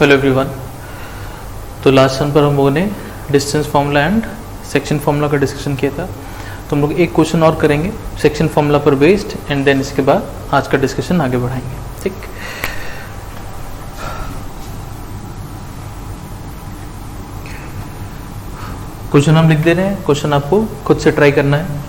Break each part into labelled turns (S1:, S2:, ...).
S1: Hello everyone. तो last सन पर हम लोगों ने distance formula and section formula का डिस्कशन किया था। तो हम लोग एक क्वेश्चन और करेंगे सेक्शन फार्मूला पर बेस्ड एंड देन इसके बाद आज का डिस्कशन आगे बढ़ाएंगे। ठीक, क्वेश्चन हम लिख दे रहे हैं। क्वेश्चन आपको खुद से ट्राई करना है।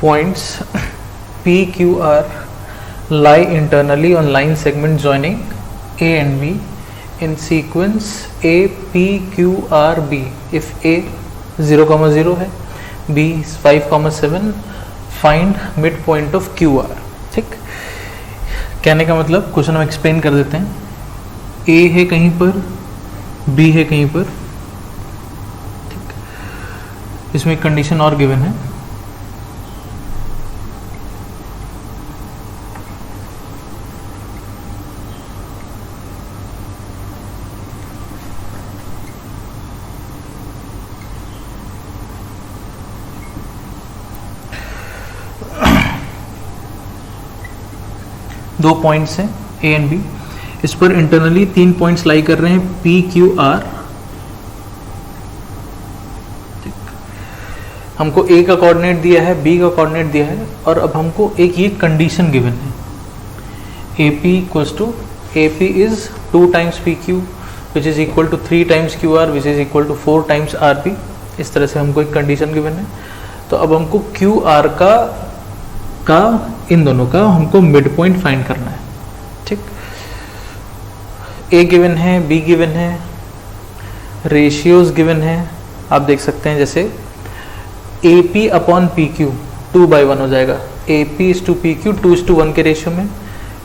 S1: Points P, Q, R lie internally on line segment joining A and B in sequence A, P, Q, R, B. If A 0,0 है, B 5,7, find midpoint of Q, R. ठीक, कहने का मतलब क्वेश्चन हम एक्सप्लेन कर देते हैं। A है कहीं पर, B है कहीं पर। ठीक, इसमें एक कंडीशन और गिवन है। दो पॉइंट्स हैं ए एंड बी। इस पर इंटरनली 3 पॉइंट्स लाई कर रहे हैं पी, क्यू, आर। हमको ए का कोऑर्डिनेट दिया है, बी का कोऑर्डिनेट दिया है और अब हमको एक ये कंडीशन गिवन है। A P equals to A P is 2 times P Q which is equal to 3 times Q R which is equal to 4 times R P. इस तरह से हमको एक कंडीशन गिवन है। तो अब हमको क्यू आर का इन दोनों का हमको मिड पॉइंट फाइंड करना है। ठीक, ए गिवन है, बी गिवन है, रेशियोज गिवन है। आप देख सकते हैं जैसे A P upon P Q 2/1 हो जाएगा। A P is to P Q 2:1 के रेशियो में।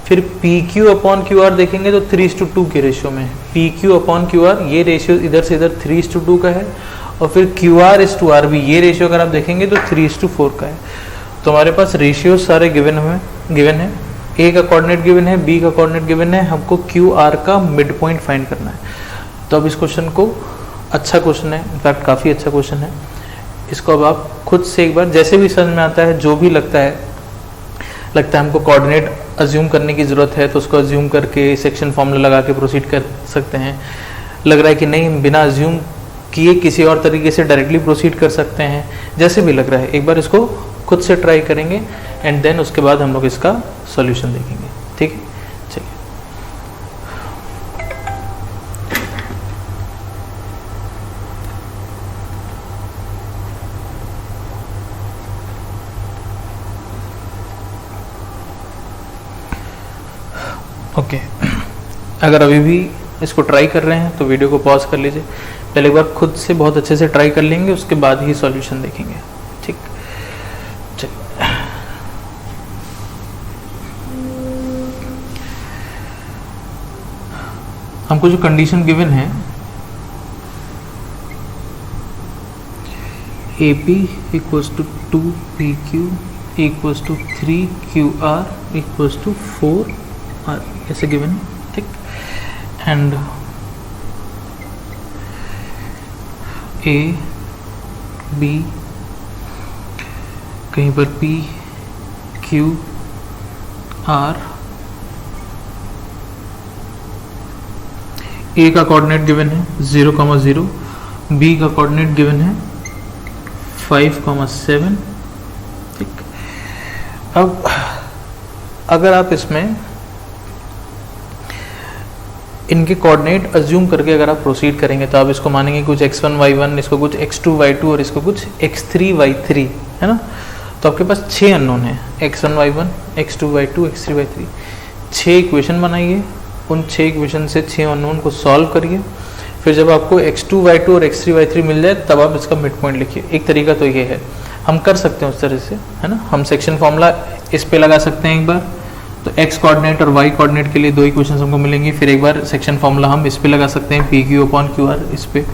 S1: फिर P Q upon Q R देखेंगे तो 3:2 के रेशियो में। P Q upon Q R ये रेशियो इधर से इधर 3:2 का है और फिर Q R is to R B ये रेशियो अगर आप देखेंगे तो 3:4 का है। तो हमारे पास रेशियो सारे गिवन है। ए का कोऑर्डिनेट गिवन है, बी का कोऑर्डिनेट गिवन है। हमको क्यू आर का मिड पॉइंट फाइंड करना है। तो अब इस क्वेश्चन को, अच्छा क्वेश्चन है, इनफैक्ट काफ़ी अच्छा क्वेश्चन है। इसको अब आप खुद से एक बार जैसे भी समझ में आता है, जो भी लगता है हमको कोऑर्डिनेट अज्यूम करने की ज़रूरत है तो उसको अज्यूम करके सेक्शन फॉर्मूला लगा के प्रोसीड कर सकते हैं। लग रहा है कि नहीं, बिना अज्यूम किए किसी और तरीके से डायरेक्टली प्रोसीड कर सकते हैं। जैसे भी लग रहा है एक बार इसको खुद से ट्राई करेंगे एंड देन उसके बाद हम लोग इसका सॉल्यूशन देखेंगे। ठीक है, चलिए। ओके, अगर अभी भी इसको ट्राई कर रहे हैं तो वीडियो को पॉज कर लीजिए। पहले एक बार खुद से बहुत अच्छे से ट्राई कर लेंगे, उसके बाद ही सॉल्यूशन देखेंगे। ठीक, चलिए। हमको जो कंडीशन गिवन है A P equals to 2 P Q equals to 3 Q R equals to 4 R ऐसे गिवन है। ठीक, एंड ए बी कहीं पर पी क्यू आर ए का कोऑर्डिनेट गिवन है 0,0, बी का कोऑर्डिनेट गिवन है 5,7। ठीक, अब अगर आप इसमें इनके कोऑर्डिनेट अज्यूम करके अगर आप प्रोसीड करेंगे तो आप इसको मानेंगे कुछ x1 y1, इसको कुछ x2 y2 और इसको कुछ x3 y3, है ना। तो आपके पास 6 अननोन है, x1 y1, x2 y2, x3 y3। 6 equation बनाइए, उन 6 इक्वेशन से 6 अननोन को सॉल्व करिए, फिर जब आपको x2 y2 और x3 y3 मिल जाए तब आप इसका मिड पॉइंट लिखिए। एक तरीका तो ये है, हम कर सकते हैं उस तरह से, है ना। हम सेक्शन फॉर्मूला इस पे लगा सकते हैं एक बार, तो x कोऑर्डिनेट और y कोऑर्डिनेट के लिए 2 इक्वेशंस हमको मिलेंगी। फिर एक बार सेक्शन फॉर्मूला हम इस पे लगा सकते हैं PQ/QR इस पे,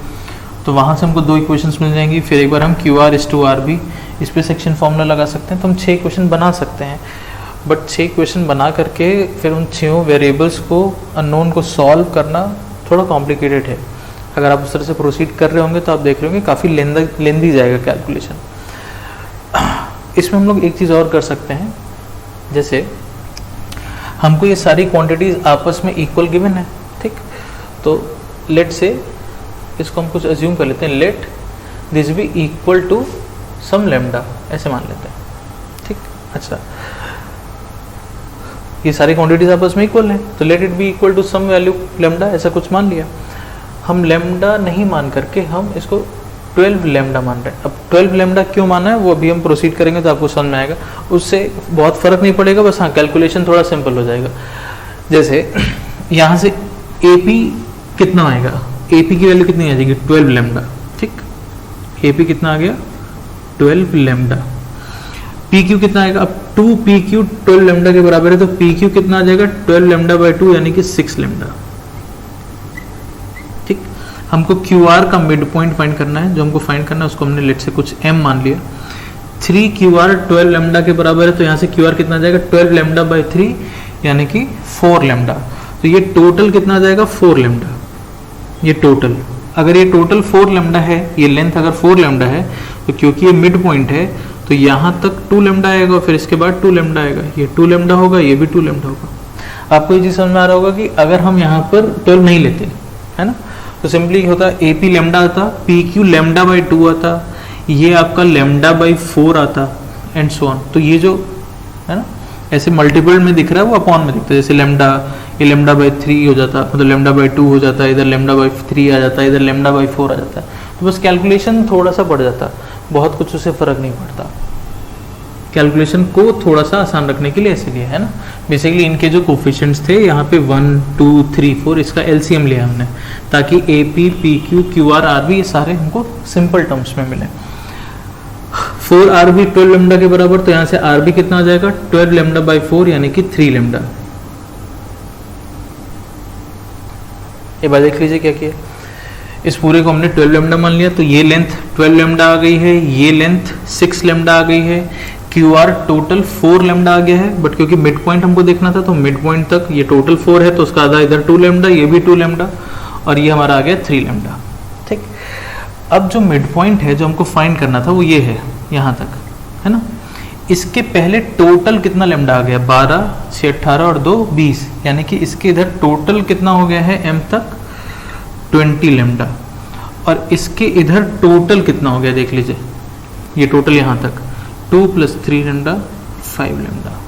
S1: तो वहाँ से हमको 2 इक्वेशंस मिल जाएंगी। फिर एक बार हम QR/RB इस पे सेक्शन फॉर्मूला लगा सकते हैं। तो हम 6 इक्वेशन बना सकते हैं, बट 6 इक्वेशन बना करके फिर उन 6 वेरिएबल्स को, अननोन को सॉल्व करना थोड़ा कॉम्प्लिकेटेड है। अगर आप उस तरह से प्रोसीड कर रहे होंगे तो आप देख रहे होंगे काफ़ी लेंदी जाएगा कैलकुलेशन। इसमें हम लोग एक चीज़ और कर सकते हैं, जैसे हमको ये सारी क्वांटिटीज आपस में इक्वल गिवन है, ठीक। तो लेट से इसको हम कुछ अज्यूम कर लेते हैं, let this be equal to some lambda, ऐसे मान लेते हैं, ठीक। अच्छा, ये सारी क्वांटिटीज आपस में इक्वल है, तो let it be equal to some value lambda, ऐसा कुछ मान लिया। हम लैम्डा नहीं मान करके हम इसको 12 लैम्डा मान रहे हैं। अब 12 लैम्डा क्यों माना है वो अभी हम प्रोसीड करेंगे तो आपको समझ में आएगा, उससे बहुत फर्क नहीं पड़ेगा, बस हाँ कैलकुलेशन थोड़ा सिंपल हो जाएगा। जैसे यहाँ से AP कितना आएगा, AP की वैल्यू कितनी आ जाएगी 12 लैम्डा, ठीक। AP कितना आ गया 12 लैम्डा। PQ कितना आएगा, अब 2PQ 12 लैम्डा के बराबर है, तो PQ कितना आ जाएगा 12 लैम्डा बाई 2 यानी कि 6 लैम्डा, ठीक। हमको QR का मिड पॉइंट फाइंड करना है, जो हमको फाइंड करना है उसको हमने लेट से कुछ M मान लिया। 3QR 12 लैम्डा के बराबर है, तो यहाँ से QR कितना आ जाएगा 12 लैम्डा बाई 3 यानी कि 4 लैम्डा। तो ये टोटल कितना आ जाएगा 4 लैम्डा, ये टोटल। अगर ये टोटल 4 लैम्डा है, ये लेंथ अगर 4 लैम्डा है, तो क्योंकि ये मिड पॉइंट है तो यहाँ तक 2 लैम्डा आएगा, फिर इसके बाद 2 लैम्डा आएगा, ये 2 लैम्डा होगा, ये भी 2 लैम्डा होगा। आपको ये चीज़ समझ में आ रहा होगा कि अगर हम यहाँ पर 12 नहीं लेते, है ना, तो सिंपली होता AP लैम्डा आता, PQ लैम्डा बाई 2 आता, ये आपका लैम्डा बाई 4 आता, एंड सो ऑन। तो ये जो है ना ऐसे मल्टीपल में दिख रहा है वो अपॉन में दिखता है, जैसे लैम्डा, ये लैम्डा बाई 3 हो जाता, मतलब लैम्डा बाई 2 हो जाता है, इधर लैम्डा बाई 3 आ जाता है, इधर लैम्डा बाई 4 आ जाता है। तो बस कैलकुलेशन थोड़ा सा बढ़ जाता, बहुत कुछ उससे फर्क नहीं पड़ता। कैलकुलेशन को थोड़ा सा आसान रखने के लिए इसीलिए, है ना। बेसिकली इनके जो कोफिशिएंट्स थे यहाँ पे 1 2 3 4, इसका LCM लिया हमने, ताकि AP PQ QR RB ये सारे हमको सिंपल टर्म्स में मिले। 4RB 12 लैम्डा के बराबर, तो यहाँ से RB कितना आ जाएगा 12 लैम्डा बाई 4 यानी कि 3 लैम्डा। ये बात देख लीजिए क्या किया, इस पूरे को हमने 12 लैम्डा मान लिया, तो ये लेंथ 12 लैम्डा आ गई है, ये लेंथ 6 लैम्डा आ गई है, QR टोटल 4 लैम्डा आ गया है, बट क्योंकि मिड पॉइंट हमको देखना था तो मिड पॉइंट तक ये टोटल 4 है, तो उसका आधा इधर 2 लैम्डा, ये भी 2 लैम्डा, और ये हमारा आ गया 3 लैम्डा, ठीक। अब जो मिड पॉइंट है जो हमको फाइंड करना था वो ये है, यहाँ तक, है ना। इसके पहले टोटल कितना लैम्डा आ गया 12 6 18 और 2 20, यानी कि इसके इधर टोटल कितना हो गया है M तक 20 लैम्डा, और इसके इधर टोटल कितना हो गया देख लीजिए, ये टोटल यहाँ तक 2 + 3 लैम्डा 5 लैम्डा।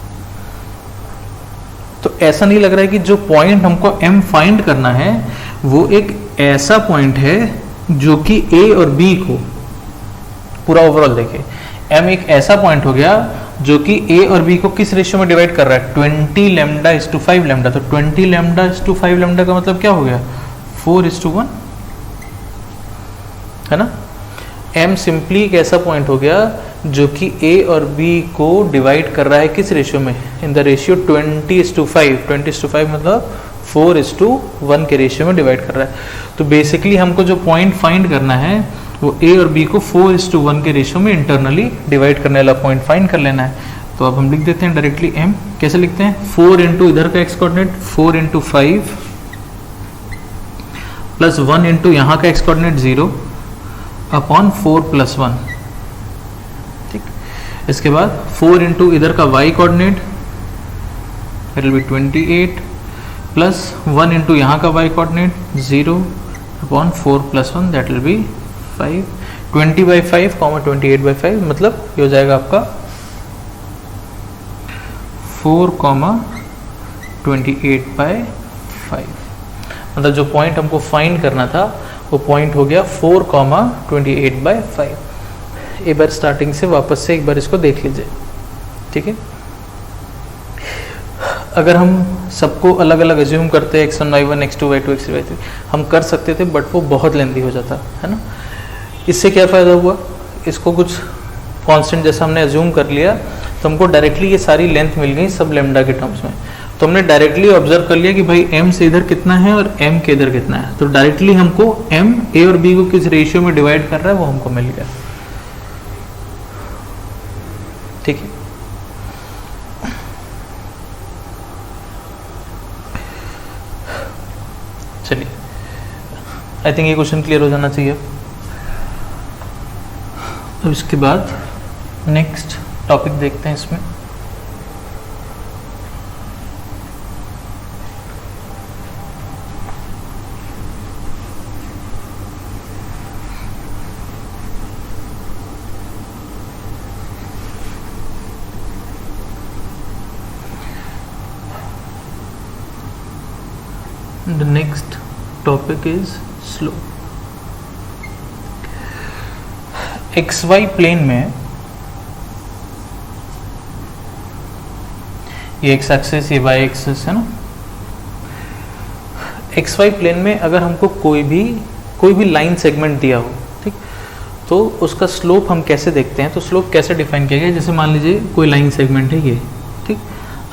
S1: तो ऐसा नहीं लग रहा है कि जो पॉइंट हमको M फाइंड करना है वो एक ऐसा पॉइंट है जो कि A और B को पूरा ओवरऑल देखे, M एक ऐसा पॉइंट हो गया जो कि A और B को किस रेशियो में डिवाइड कर रहा है 20 लैम्डा इज टू 5 लैम्डा। तो 20 लैम्डा इज टू 5 लैम्डा का मतलब क्या हो गया 4:1, है ना। M सिंपली एक ऐसा पॉइंट हो गया जो कि A और B को डिवाइड कर रहा है किस रेशियो में, इन द रेशियो 20:5। 20:5 मतलब 4:1 के रेशियो में डिवाइड कर रहा है। तो बेसिकली हमको जो पॉइंट फाइंड करना है वो A और B को 4:1 के रेशियो में इंटरनली डिवाइड करने वाला पॉइंट फाइंड कर लेना है। तो अब हम लिख देते हैं डायरेक्टली M, कैसे लिखते हैं 4 इंटू इधर का x coordinate 4 into 5 plus 1 into यहाँ का x कोऑर्डिनेट 0 अपॉन 4 + 1, ठीक। इसके बाद 4 इंटू इधर का y coordinate it will be 28 plus 1 into यहाँ का y coordinate 0/4 + 1 that will B 5, 20/5, 28/5, मतलब ये हो जाएगा आपका 4,28/5। मतलब जो पॉइंट हमको फाइंड करना था वो पॉइंट हो गया 4,28/5। एक बार स्टार्टिंग से वापस से एक बार इसको देख लीजिए, ठीक है। अगर हम सबको अलग अलग एज्यूम करते हैं x1 y1 x2 y2 x3 y3 हम कर सकते थे, बट वो बहुत लेंथी हो जाता है ना। इससे क्या फ़ायदा हुआ, इसको कुछ कांस्टेंट जैसा हमने एज्यूम कर लिया तो हमको डायरेक्टली ये सारी लेंथ मिल गई सब लेमडा के टर्म्स में। तो हमने डायरेक्टली ऑब्जर्व कर लिया कि भाई m से इधर कितना है और m के इधर कितना है, तो डायरेक्टली हमको m a और b को किस रेशियो में डिवाइड कर रहा है वो हमको मिल गया, ठीक है। चलिए, आई थिंक ये क्वेश्चन क्लियर हो जाना चाहिए। अब इसके बाद नेक्स्ट टॉपिक देखते हैं इसमें। The next topic is slope. XY plane में ये x एक्सिस ये y एक्सिस है ना। XY प्लेन में अगर हमको कोई भी लाइन सेगमेंट दिया हो, ठीक, तो उसका स्लोप हम कैसे देखते हैं, तो स्लोप कैसे डिफाइन किया गया। जैसे मान लीजिए कोई लाइन सेगमेंट है ये, ठीक,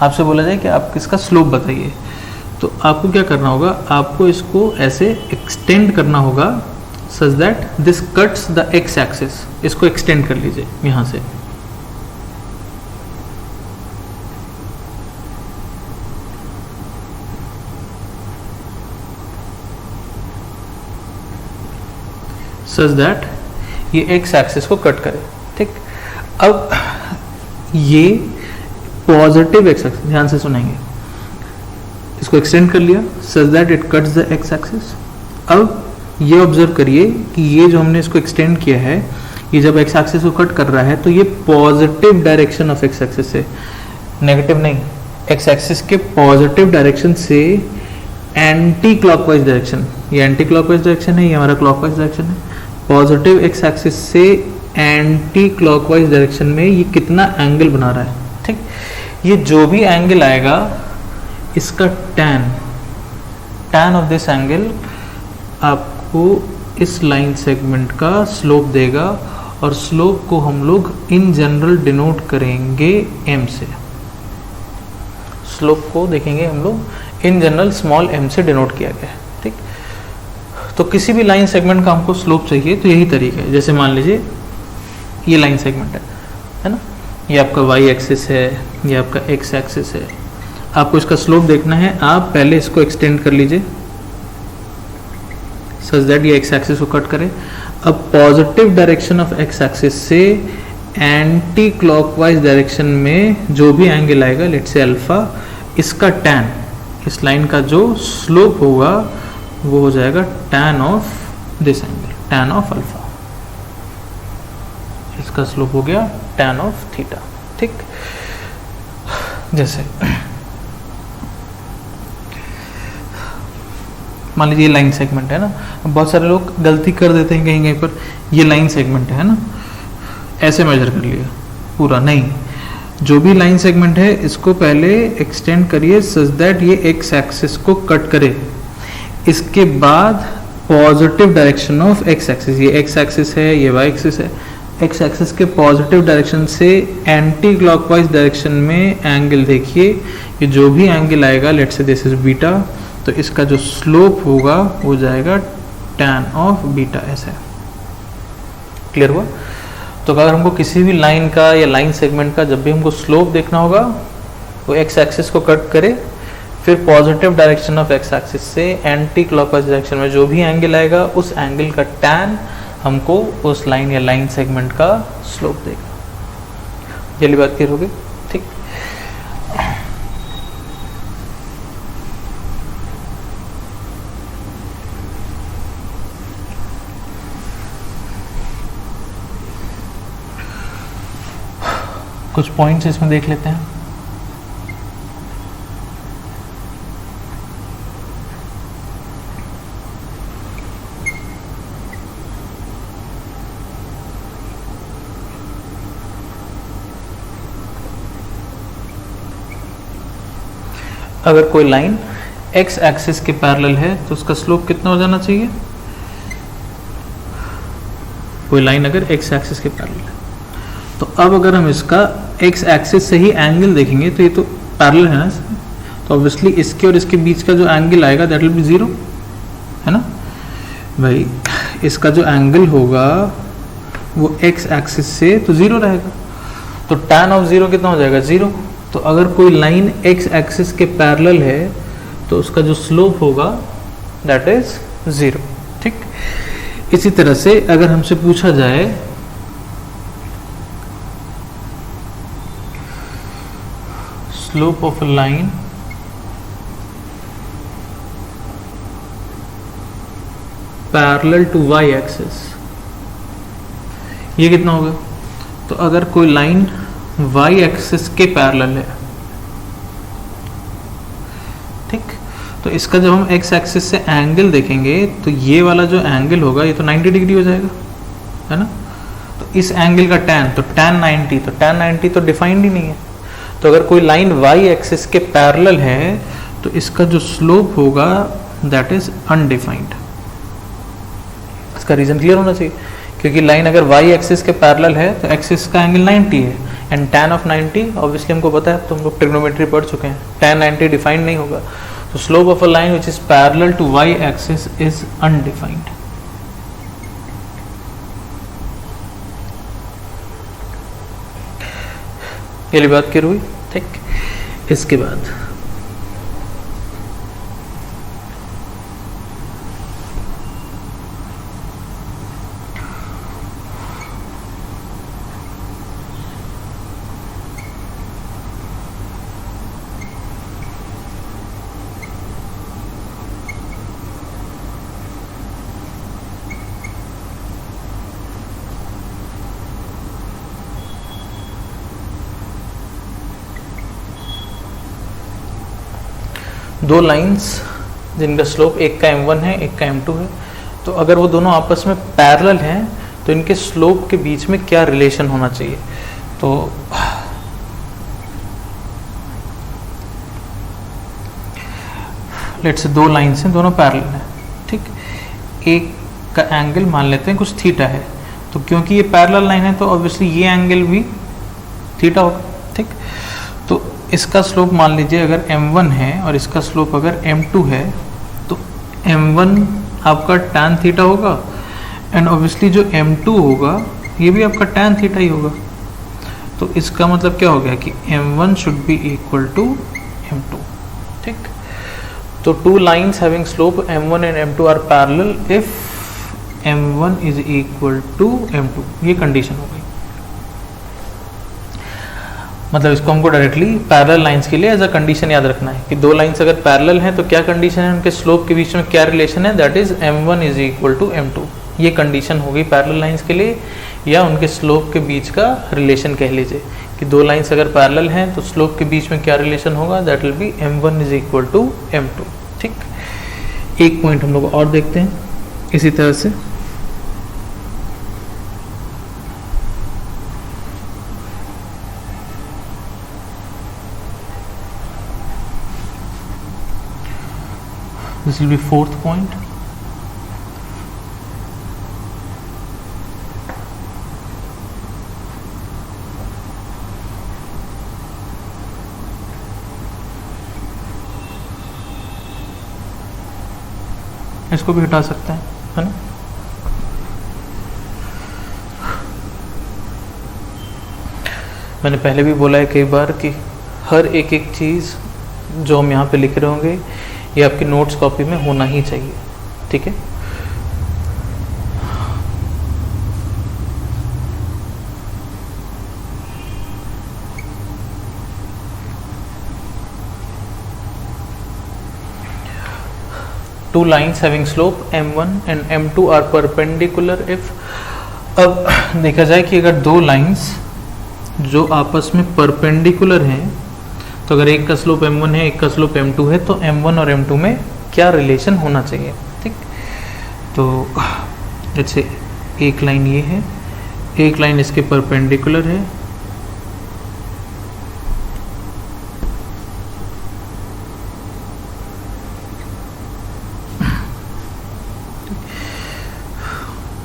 S1: आपसे बोला जाए कि आप इसका स्लोप बताइए, तो आपको क्या करना होगा, आपको इसको ऐसे एक्सटेंड करना होगा such that this cuts the x axis. इसको एक्सटेंड कर लीजिए यहां से, सच दैट ये एक्स एक्सिस को कट करे, ठीक। अब ये पॉजिटिव एक्स एक्सिस, ध्यान से सुनेंगे, इसको एक्सटेंड कर लिया such that it cuts the x axis. अब ये ऑब्जर्व करिए कि ये जो हमने इसको एक्सटेंड किया है, ये जब एक्स एक्सिस को कट कर रहा है तो ये positive direction of x axis से, नेगेटिव नहीं, एक्स एक्सिस के पॉजिटिव डायरेक्शन से एंटी क्लॉकवाइज डायरेक्शन, ये एंटी क्लॉकवाइज डायरेक्शन है, ये हमारा क्लॉकवाइज डायरेक्शन है। पॉजिटिव एक्स एक्सिस से एंटी क्लॉकवाइज डायरेक्शन में ये कितना एंगल बना रहा है, ठीक। ये जो भी एंगल आएगा इसका tan ऑफ दिस एंगल आपको इस लाइन सेगमेंट का स्लोप देगा, और स्लोप को हम लोग इन जनरल डिनोट करेंगे m से। स्लोप को देखेंगे हम लोग इन जनरल स्मॉल m से डिनोट किया गया है, ठीक। तो किसी भी लाइन सेगमेंट का हमको स्लोप चाहिए तो यही तरीका है। जैसे मान लीजिए ये लाइन सेगमेंट है ना, ये आपका y एक्सिस है, ये आपका x एक्सिस है। आपको इसका स्लोप देखना है, आप पहले इसको एक्सटेंड कर लीजिए सच दैट ये x एक्सिस को कट करे। अब positive direction of x axis से एंटी क्लॉकवाइज डायरेक्शन में जो भी एंगल आएगा, लेट्स से अल्फा, इसका tan, इस लाइन का जो स्लोप होगा वो हो जाएगा tan of this angle, tan of alpha. इसका स्लोप हो गया tan ऑफ थीटा, ठीक। जैसे मान लीजिए ये लाइन सेगमेंट है ना, बहुत सारे लोग गलती कर देते हैं कहीं कहीं पर, ये लाइन सेगमेंट है ना, ऐसे मेजर कर लिया पूरा, नहीं, जो भी लाइन सेगमेंट है इसको पहले एक्सटेंड करिए सच दैट ये एक्स एक्सिस को कट करे। इसके बाद positive direction of x axis, ये एक्स एक्सिस है, ये वाई एक्सिस है, एक्स एक्सिस के पॉजिटिव डायरेक्शन से एंटी क्लॉकवाइज डायरेक्शन में एंगल देखिए, ये जो भी एंगल आएगा, let's say this is beta, तो इसका जो स्लोप होगा वो जाएगा tan ऑफ बीटा, ऐसा। क्लियर हुआ। तो अगर हमको किसी भी लाइन का या लाइन सेगमेंट का जब भी हमको स्लोप देखना होगा, वो एक्स एक्सिस को कट करे, फिर positive direction of x axis से एंटी क्लॉकवाइज डायरेक्शन में जो भी एंगल आएगा, उस एंगल का tan हमको उस लाइन या लाइन सेगमेंट का स्लोप देगा। ये बात क्लियर होगी, ठीक। कुछ पॉइंट्स इसमें देख लेते हैं। अगर कोई लाइन एक्स एक्सिस के पैरेलल है तो उसका स्लोप कितना हो जाना चाहिए? कोई लाइन अगर एक्स एक्सिस के पैरेलल है तो अब अगर हम इसका एक्स एक्सिस से ही एंगल देखेंगे तो ये तो पैरेलल है ना, तो ऑब्वियसली इसके और इसके बीच का जो एंगल आएगा दैट विल बी जीरो, है ना भाई। इसका जो एंगल होगा वो एक्स एक्सिस से तो जीरो रहेगा, तो tan ऑफ जीरो कितना हो जाएगा? जीरो। तो अगर कोई लाइन एक्स एक्सिस के पैरेलल है तो उसका जो स्लोप होगा दैट इज जीरो, ठीक। इसी तरह से अगर हमसे पूछा जाए slope of a line parallel to Y axis, ये कितना होगा? तो अगर कोई लाइन वाई एक्सिस के पैरेलल है, ठीक, तो इसका जब हम एक्स एक्सिस से एंगल देखेंगे तो ये वाला जो एंगल होगा ये तो 90 डिग्री हो जाएगा, है ना। तो इस एंगल का tan, तो tan 90, तो tan 90 तो डिफाइंड ही नहीं है। तो अगर कोई लाइन वाई एक्सिस के पैरेलल है तो इसका जो स्लोप होगा दैट इज अनडिफाइंड। इसका रीजन क्लियर होना चाहिए, क्योंकि लाइन अगर वाई एक्सिस के पैरेलल है तो एक्सिस का एंगल 90 है एंड tan ऑफ 90 ऑब्वियसली हमको पता है, तो हम लोग ट्रिग्नोमेट्री पढ़ चुके हैं, tan 90 डिफाइंड नहीं होगा। तो slope of a line which is parallel to Y axis is undefined. ये बात क्लियर हुई, ठीक। इसके बाद दो लाइंस जिनका स्लोप एक का m1 है एक का m2 है, तो अगर वो दोनों आपस में पैरेलल हैं तो इनके स्लोप के बीच में क्या रिलेशन होना चाहिए? तो लेट्स से दो लाइंस हैं, दोनों पैरेलल हैं, ठीक। एक का एंगल मान लेते हैं कुछ थीटा है, तो क्योंकि ये पैरेलल लाइन है तो ऑब्वियसली ये एंगल भी थीटा होगा, ठीक। तो इसका स्लोप मान लीजिए अगर m1 है और इसका स्लोप अगर m2 है, तो m1 आपका tan थीटा होगा एंड ऑब्वियसली जो m2 होगा ये भी आपका tan थीटा ही होगा। तो इसका मतलब क्या हो गया कि m1 should be equal to m2, ठीक। तो two lines having slope m1 and m2 are parallel if m1 is equal to m2, ये कंडीशन हो गई। मतलब इसको हमको डायरेक्टली पैरेलल लाइंस के लिए एज अ कंडीशन याद रखना है कि दो लाइंस अगर पैरेलल हैं तो क्या कंडीशन है, उनके स्लोप के बीच में क्या रिलेशन है, that is m1 is equal to m2। ये कंडीशन होगी पैरेलल लाइंस के लिए, या उनके स्लोप के बीच का रिलेशन कह लीजिए कि दो लाइंस अगर पैरेलल हैं तो स्लोप के बीच में क्या रिलेशन होगा, that will be m1 is equal to m2, ठीक। एक पॉइंट हम लोग और देखते हैं इसी तरह से। This will be fourth point. इसको भी हटा सकते हैं, है ना। मैंने पहले भी बोला है कई बार कि हर एक एक चीज़ जो हम यहाँ पे लिख रहे होंगे ये आपकी नोट्स कॉपी में होना ही चाहिए, ठीक है। Two lines having slope m1 and m2 are perpendicular if, अब देखा जाए कि अगर दो लाइंस जो आपस में परपेंडिकुलर हैं, तो अगर एक का स्लोप m1 है, एक का स्लोप m2 है, तो m1 और m2 में क्या रिलेशन होना चाहिए। ठीक, तो जैसे एक लाइन ये है, एक लाइन इसके परपेंडिकुलर है,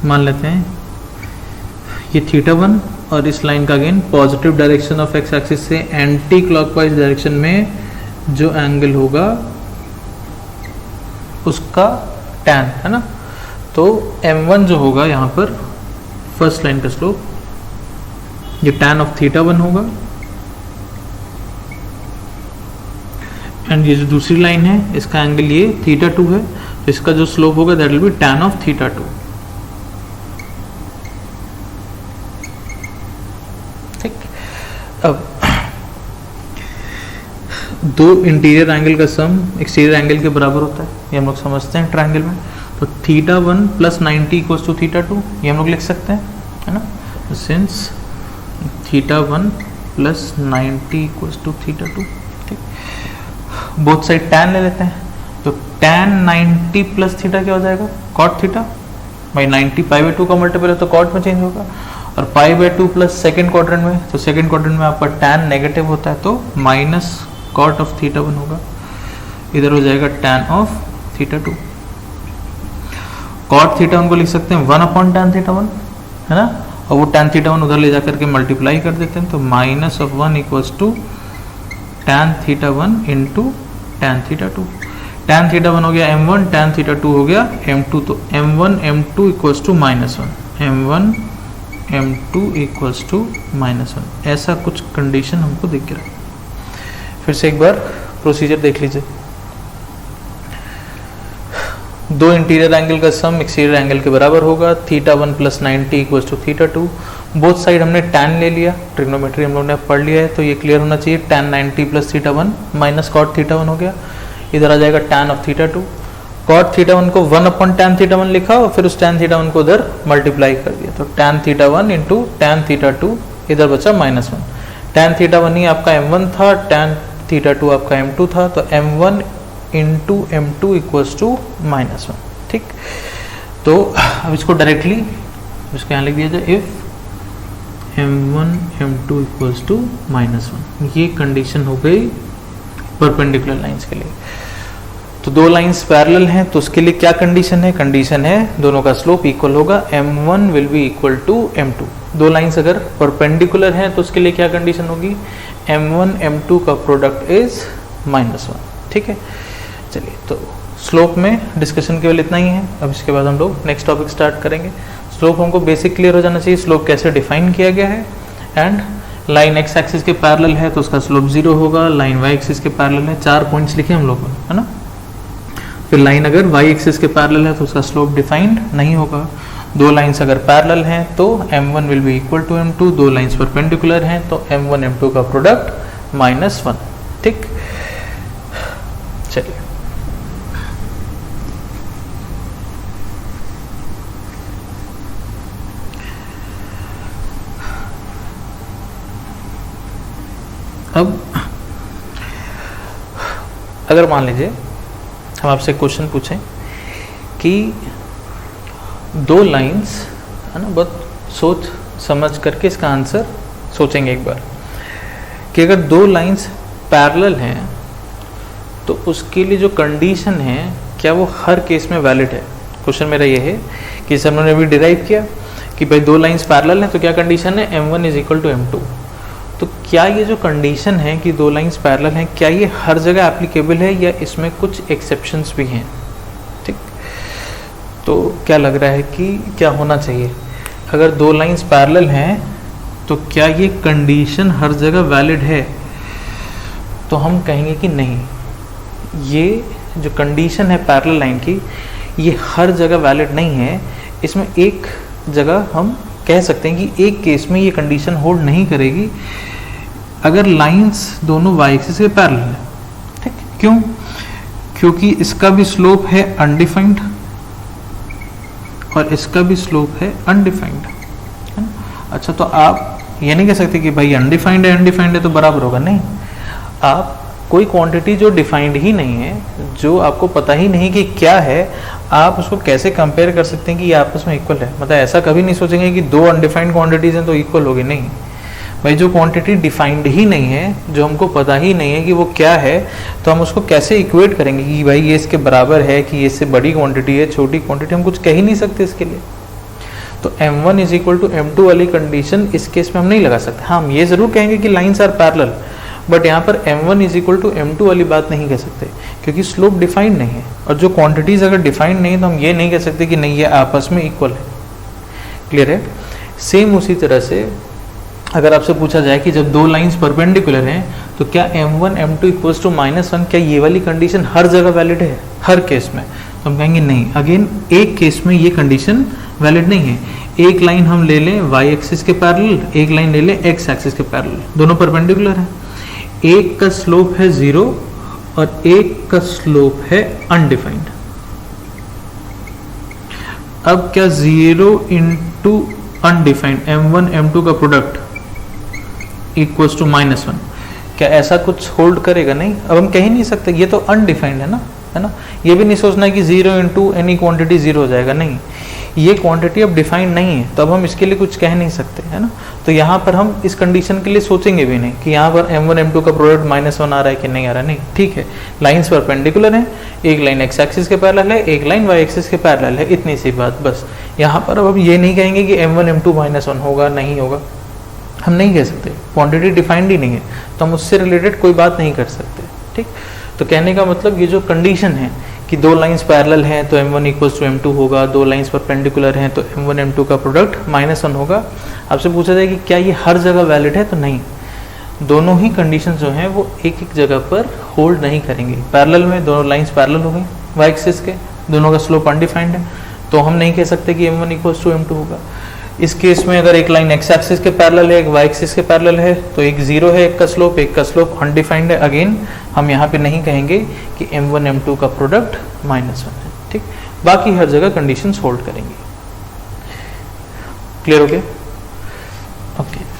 S1: मान लेते हैं ये θ1 और इस लाइन का again positive direction of x axis से एंटी क्लॉकवाइज डायरेक्शन में जो एंगल होगा उसका tan है ना। तो m1 जो होगा यहाँ पर फर्स्ट लाइन का स्लोप, ये tan ऑफ θ1 होगा, एंड ये जो दूसरी लाइन है इसका एंगल ये θ2 है, तो इसका जो स्लोप होगा that will be tan of θ2। ठीक, अब दो इंटीरियर एंगल का सम एक्सटीरियर एंगल के बराबर होता है, ये हम लोग समझते हैं ट्रायंगल में। तो θ1 प्लस 90 इक्वल्स टू θ2, ये हम लोग लिख सकते हैं, है ना। सिंस θ1 प्लस 90 इक्वल्स टू θ2, ठीक, बोथ साइड tan ले लेते हैं, तो tan 90 प्लस थीटा क्या हो जाएगा, cot थीटा भाई 90 π/2 का मल्टीपल है तो cot में चेंज होगा, और π/2 प्लस सेकेंड क्वाड्रेंट में, तो सेकेंड क्वाड्रेंट में आपका tan नेगेटिव होता है तो माइनस cot ऑफ θ1 होगा, इधर हो जाएगा tan ऑफ θ2। cot θ1 को लिख सकते हैं 1/tan θ1, है ना, और वो tan θ1 उधर ले जाकर के मल्टीप्लाई कर देते हैं, तो minus of 1 equals to tan θ1 into tan θ2। tan θ1 हो गया m1, tan θ2 हो गया m2, तो m1 m2 equals to -1, m1 m2 equals to -1, ऐसा कुछ कंडीशन हमको दिख रहा है। फिर से एक बार प्रोसीजर देख लीजिए। दो इंटीरियर एंगल का सम एक्सटीरियर एंगल के बराबर होगा, θ1 plus 90 equals to θ2। Both side हमने tan ले लिया, ट्रिग्नोमेट्री हम लोग ने पढ़ लिया है तो ये क्लियर होना चाहिए, tan 90 प्लस θ1 माइनस cot θ1 हो गया, इधर आ जाएगा tan ऑफ θ2। cot θ1 को 1/tan θ1 लिखा और फिर उस tan θ1 को उधर मल्टीप्लाई कर दिया, तो tan θ1 इंटू tan θ2, इधर बचा -1। tan θ1 ही आपका m1 था, tan θ2 आपका m2 था, तो m1 into m2 equals to -1। ठीक, तो अब इसको डायरेक्टली इसको यहाँ लिख दिया जाए, if m1 m2 equals to -1, ये कंडीशन हो गई परपेंडिकुलर लाइंस के लिए। तो दो लाइंस पैरेलल हैं तो उसके लिए क्या कंडीशन है, कंडीशन है दोनों का स्लोप इक्वल होगा, m1 will be equal to m2। दो लाइंस अगर परपेंडिकुलर हैं तो उसके लिए क्या कंडीशन होगी, m1 m2 का प्रोडक्ट इज -1। ठीक है, चलिए तो स्लोप में डिस्कशन केवल इतना ही है। अब इसके बाद हम लोग नेक्स्ट टॉपिक स्टार्ट करेंगे। स्लोप हमको बेसिक क्लियर हो जाना चाहिए, स्लोप कैसे डिफाइन किया गया है, एंड लाइन एक्स एक्सिस के पैरेलल है तो उसका स्लोप 0 होगा, लाइन वाई एक्सिस के पैरेलल है, 4 पॉइंट्स लिखे हम लोग, है ना। फिर लाइन अगर वाई एक्सिस के पैरेलल है तो उसका स्लोप डिफाइंड नहीं होगा। दो लाइंस अगर पैरेलल हैं तो m1 will be equal to m2, दो लाइंस परपेंडिकुलर हैं तो m1 m2 का प्रोडक्ट -1। ठीक, चलिए अब अगर मान लीजिए हम आपसे क्वेश्चन पूछें कि दो लाइंस, है ना, बहुत सोच समझ करके इसका आंसर सोचेंगे एक बार, कि अगर दो लाइंस पैरेलल हैं तो उसके लिए जो कंडीशन है क्या वो हर केस में वैलिड है। क्वेश्चन मेरा ये है कि इसे हमने अभी डिराइव किया कि भाई दो लाइंस पैरेलल हैं तो क्या कंडीशन है, m1 is equal to m2। तो क्या ये जो कंडीशन है कि दो लाइंस पैरेलल हैं, क्या ये हर जगह एप्लीकेबल है या इसमें कुछ एक्सेप्शंस भी हैं। ठीक, तो क्या लग रहा है कि क्या होना चाहिए, अगर दो लाइंस पैरेलल हैं तो क्या ये कंडीशन हर जगह वैलिड है, तो हम कहेंगे कि नहीं, ये जो कंडीशन है पैरेलल लाइन की ये हर जगह वैलिड नहीं है। इसमें एक जगह हम कह सकते हैं कि एक केस में ये कंडीशन होल्ड नहीं करेगी, अगर लाइंस दोनों वाई एक्सिस के पैरेलल है। ठीक, क्यों, क्योंकि इसका भी स्लोप है अनडिफाइंड और इसका भी स्लोप है अनडिफाइंड, है ना। अच्छा, तो आप ये नहीं कह सकते कि भाई अनडिफाइंड है तो बराबर होगा, नहीं। आप कोई क्वांटिटी जो डिफाइंड ही नहीं है, जो आपको पता ही नहीं कि क्या है, आप उसको कैसे कंपेयर कर सकते हैं कि ये आपस में इक्वल है? मतलब ऐसा कभी नहीं सोचेंगे कि दो अनडिफाइंड क्वांटिटीज हैं तो इक्वल होगी, नहीं भाई। जो क्वांटिटी डिफाइंड ही नहीं है, जो हमको पता ही नहीं है कि वो क्या है, तो हम उसको कैसे इक्वेट करेंगे कि भाई ये इसके बराबर है, कि ये इससे बड़ी क्वांटिटी है, छोटी क्वांटिटी, हम कुछ कह ही नहीं सकते इसके लिए। तो m1 is equal to m2 वाली कंडीशन इस केस में हम नहीं लगा सकते। हाँ, हम ये जरूर कहेंगे कि लाइन्स आर पैरेलल, बट यहाँ पर m1 is equal to m2 वाली बात नहीं कह सकते, क्योंकि स्लोप डिफाइंड नहीं है। और जो क्वांटिटीज अगर डिफाइंड नहीं है तो हम ये नहीं कह सकते कि नहीं ये आपस में इक्वल है। क्लियर है? सेम उसी तरह से अगर आपसे पूछा जाए कि जब दो लाइंस परपेंडिकुलर हैं तो क्या m1 m2 इक्वल्स टू -1, क्या ये वाली कंडीशन हर जगह वैलिड है, हर केस में? तो हम कहेंगे नहीं। अगेन एक केस में ये कंडीशन वैलिड नहीं है। एक लाइन हम ले लें y एक्सिस के पैरेलल, एक लाइन ले लें x एक्सिस के पैरेलल, दोनों परपेंडिकुलर हैं। एक का स्लोप है 0 और एक का स्लोप है अनडिफाइंड। अब क्या 0 इंटू अनडिफाइंड m1 m2 का प्रोडक्ट इक्वल्स टू -1, क्या ऐसा कुछ होल्ड करेगा? नहीं। अब हम कह ही नहीं सकते, ये तो अनडिफाइंड है ना। ये भी नहीं सोचना है कि 0 इंटू एनी क्वांटिटी 0 हो जाएगा, नहीं। ये क्वांटिटी अब डिफाइंड नहीं है, तो अब हम इसके लिए कुछ कह नहीं सकते, है ना। तो यहाँ पर हम इस कंडीशन के लिए सोचेंगे भी नहीं कि यहाँ पर m1 m2 का प्रोडक्ट -1 आ रहा है कि नहीं आ रहा है, नहीं। ठीक है, लाइन्स परपेंडिकुलर हैं, एक लाइन x एक्सिस के पैरेलल है, एक लाइन y एक्सिस के पैरेलल है, इतनी सी बात बस। यहाँ पर अब हम ये नहीं कहेंगे कि m1 m2 -1 होगा, नहीं होगा, हम नहीं कह सकते। क्वांटिटी डिफाइंड ही नहीं है, तो हम उससे रिलेटेड कोई बात नहीं कर सकते। ठीक, तो कहने का मतलब ये जो कंडीशन है कि दो लाइंस पैरेलल हैं तो m1 इक्वल्स टू m2 होगा, दो लाइंस परपेंडिकुलर हैं तो m1 m2 का प्रोडक्ट -1 होगा। आपसे पूछा जाए कि क्या ये हर जगह वैलिड है, तो नहीं। दोनों ही कंडीशन जो हैं वो एक एक जगह पर होल्ड नहीं करेंगे। पैरेलल में दोनों लाइंस पैरेलल हो गई y एक्सिस के, दोनों का स्लोप अनडिफाइंड है, तो हम नहीं कह सकते कि m1 इक्वल्स टू m2 होगा। इस केस में अगर एक लाइन x एक्सिस के पैरेलल है, एक y एक्सिस के पैरेलल है, तो एक 0 है एक का स्लोप अनडिफाइंड है। अगेन हम यहाँ पे नहीं कहेंगे कि m1 m2 का प्रोडक्ट -1 है। ठीक, बाकी हर जगह कंडीशंस होल्ड करेंगे। क्लियर हो गया? ओके।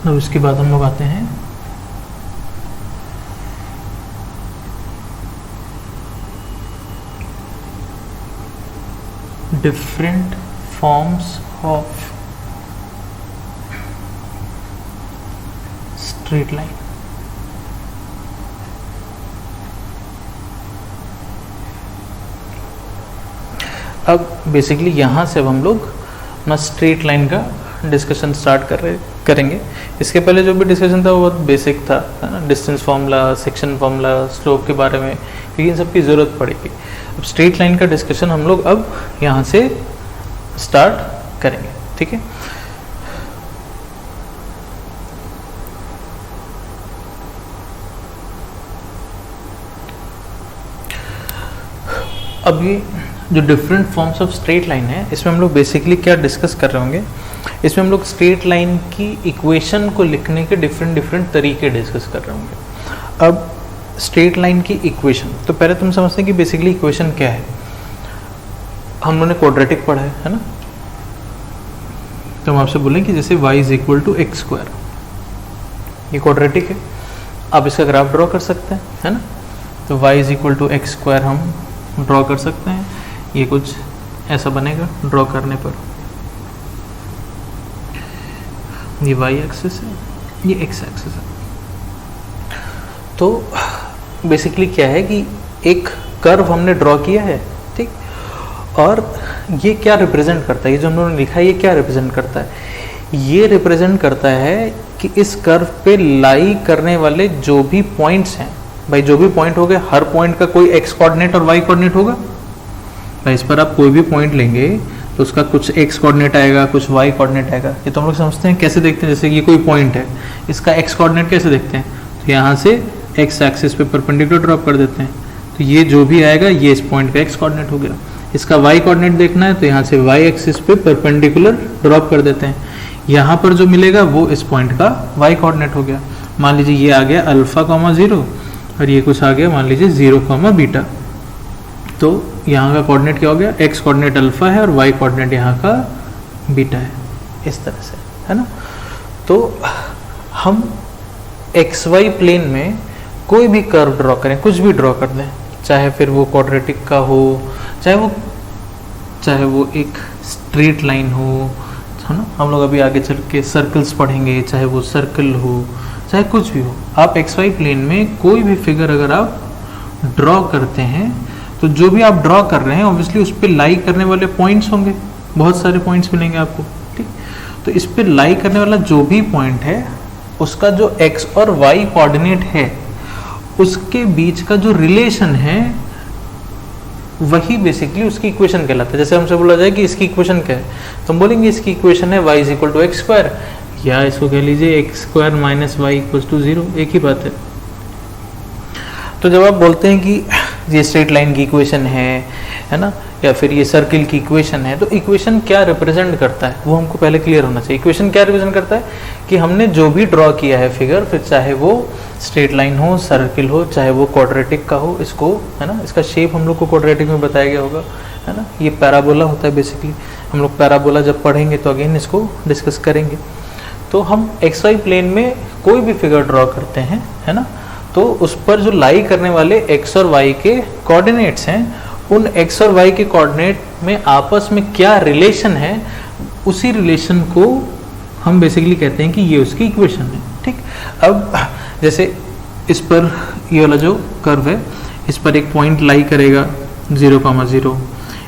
S1: अब इसके बाद हम लोग आते हैं different forms of straight line. अब बेसिकली यहाँ से अब हम लोग अपना स्ट्रेट लाइन का डिस्कशन स्टार्ट करेंगे। इसके पहले जो भी डिस्कशन था वो बहुत बेसिक था, है ना, distance formula, section formula, slope के बारे में, क्योंकि इन सब की ज़रूरत पड़ेगी। अब स्ट्रेट लाइन का डिस्कशन हम लोग अब यहाँ से स्टार्ट करेंगे। ठीक है, अब ये जो different forms of straight line है, इसमें हम लोग बेसिकली क्या डिस्कस कर रहे होंगे, इसमें हम लोग स्ट्रेट लाइन की इक्वेशन को लिखने के डिफरेंट तरीके डिस्कस कर रहे होंगे। अब स्ट्रेट लाइन की इक्वेशन, तो पहले तुम समझते हैं कि बेसिकली इक्वेशन क्या है। हम लोगों ने क्वाड्रेटिक पढ़ा है ना, तो हम आपसे बोलें कि जैसे y is equal to X square, ये क्वाड्रेटिक है। आप इसका ग्राफ ड्रॉ कर सकते हैं, है ना। तो y is equal to X square हम ड्रॉ कर सकते हैं। ये कुछ ऐसा बनेगा ड्रॉ करने पर। ये y एक्सिस है, ये x एक्सिस है। तो बेसिकली क्या है कि एक कर्व हमने ड्रॉ किया है, ठीक, और ये क्या रिप्रेजेंट करता है, ये जो हम लोगों ने लिखा है ये क्या रिप्रेजेंट करता है, ये रिप्रेजेंट करता है कि इस कर्व पे लाई करने वाले जो भी पॉइंट्स हैं, भाई जो भी पॉइंट हो गए, हर पॉइंट का कोई x कोऑर्डिनेट और y कोऑर्डिनेट होगा। भाई इस पर आप कोई भी पॉइंट लेंगे तो उसका कुछ x कोऑर्डिनेट आएगा, कुछ y कोऑर्डिनेट आएगा। ये तो हम लोग समझते हैं, कैसे देखते हैं, जैसे कि ये कोई पॉइंट है, इसका x कोऑर्डिनेट कैसे देखते हैं, तो यहाँ से x एक्सिस पे परपेंडिकुलर ड्रॉप कर देते हैं, तो ये जो भी आएगा ये इस पॉइंट का x कोऑर्डिनेट हो गया। इसका y कोऑर्डिनेट देखना है तो यहाँ से y एक्सिस पे परपेंडिकुलर ड्रॉप कर देते हैं। यहाँ पर जो मिलेगा वो इस पॉइंट का y कोऑर्डिनेट हो गया। मान लीजिए ये आ गया अल्फा कॉमा 0 और ये कुछ आ गया मान लीजिए 0 कॉमा बीटा। तो यहाँ का कोऑर्डिनेट क्या हो गया, x कोऑर्डिनेट अल्फा है और y कोऑर्डिनेट यहाँ का बीटा है, इस तरह से, है ना। तो हम xy प्लेन में कोई भी कर्व ड्रॉ करें, कुछ भी ड्रॉ कर दें, चाहे फिर वो क्वाड्रेटिक का हो, चाहे वो एक स्ट्रेट लाइन हो, है ना। हम लोग अभी आगे चल के सर्कल्स पढ़ेंगे, चाहे वो सर्कल हो, चाहे कुछ भी हो। आप xy प्लेन में कोई भी फिगर अगर आप ड्रॉ करते हैं तो जो भी आप ड्रॉ कर रहे हैं ऑब्वियसली उस पर लाई करने वाले पॉइंट्स होंगे, बहुत सारे पॉइंट्स मिलेंगे आपको, ठीक। तो इस पर लाई करने वाला जो भी पॉइंट है उसका जो x और y कोऑर्डिनेट है उसके बीच का जो रिलेशन है वही बेसिकली उसकी इक्वेशन कहलाता है। जैसे हमसे बोला जाए कि इसकी इक्वेशन क्या है तो हम बोलेंगे इसकी इक्वेशन है y is equal to X square, या इसको कह लीजिए X square minus Y equal to 0, एक ही बात है। तो जब आप बोलते हैं कि ये स्ट्रेट लाइन की इक्वेशन है ना, या फिर ये सर्किल की इक्वेशन है, तो इक्वेशन क्या रिप्रेजेंट करता है वो हमको पहले क्लियर होना चाहिए। इक्वेशन क्या रिप्रेजेंट करता है कि हमने जो भी ड्रॉ किया है फिगर, फिर चाहे वो स्ट्रेट लाइन हो, सर्किल हो, चाहे वो क्वाड्रेटिक का हो, इसको, है ना, इसका शेप हम लोग को क्वाड्रेटिक में बताया गया होगा, है ना। ये पैराबोला होता है बेसिकली, हम लोग पैराबोला जब पढ़ेंगे तो अगेन इसको डिस्कस करेंगे। तो हम XY प्लेन में कोई भी फिगर ड्रॉ करते हैं, है ना, तो उस पर जो लाई करने वाले x और y के कोऑर्डिनेट्स हैं, उन x और y के कोऑर्डिनेट में आपस में क्या रिलेशन है, उसी रिलेशन को हम बेसिकली कहते हैं कि ये उसकी इक्वेशन है, ठीक। अब जैसे इस पर ये वाला जो कर्व है, इस पर एक पॉइंट लाई करेगा 0,0,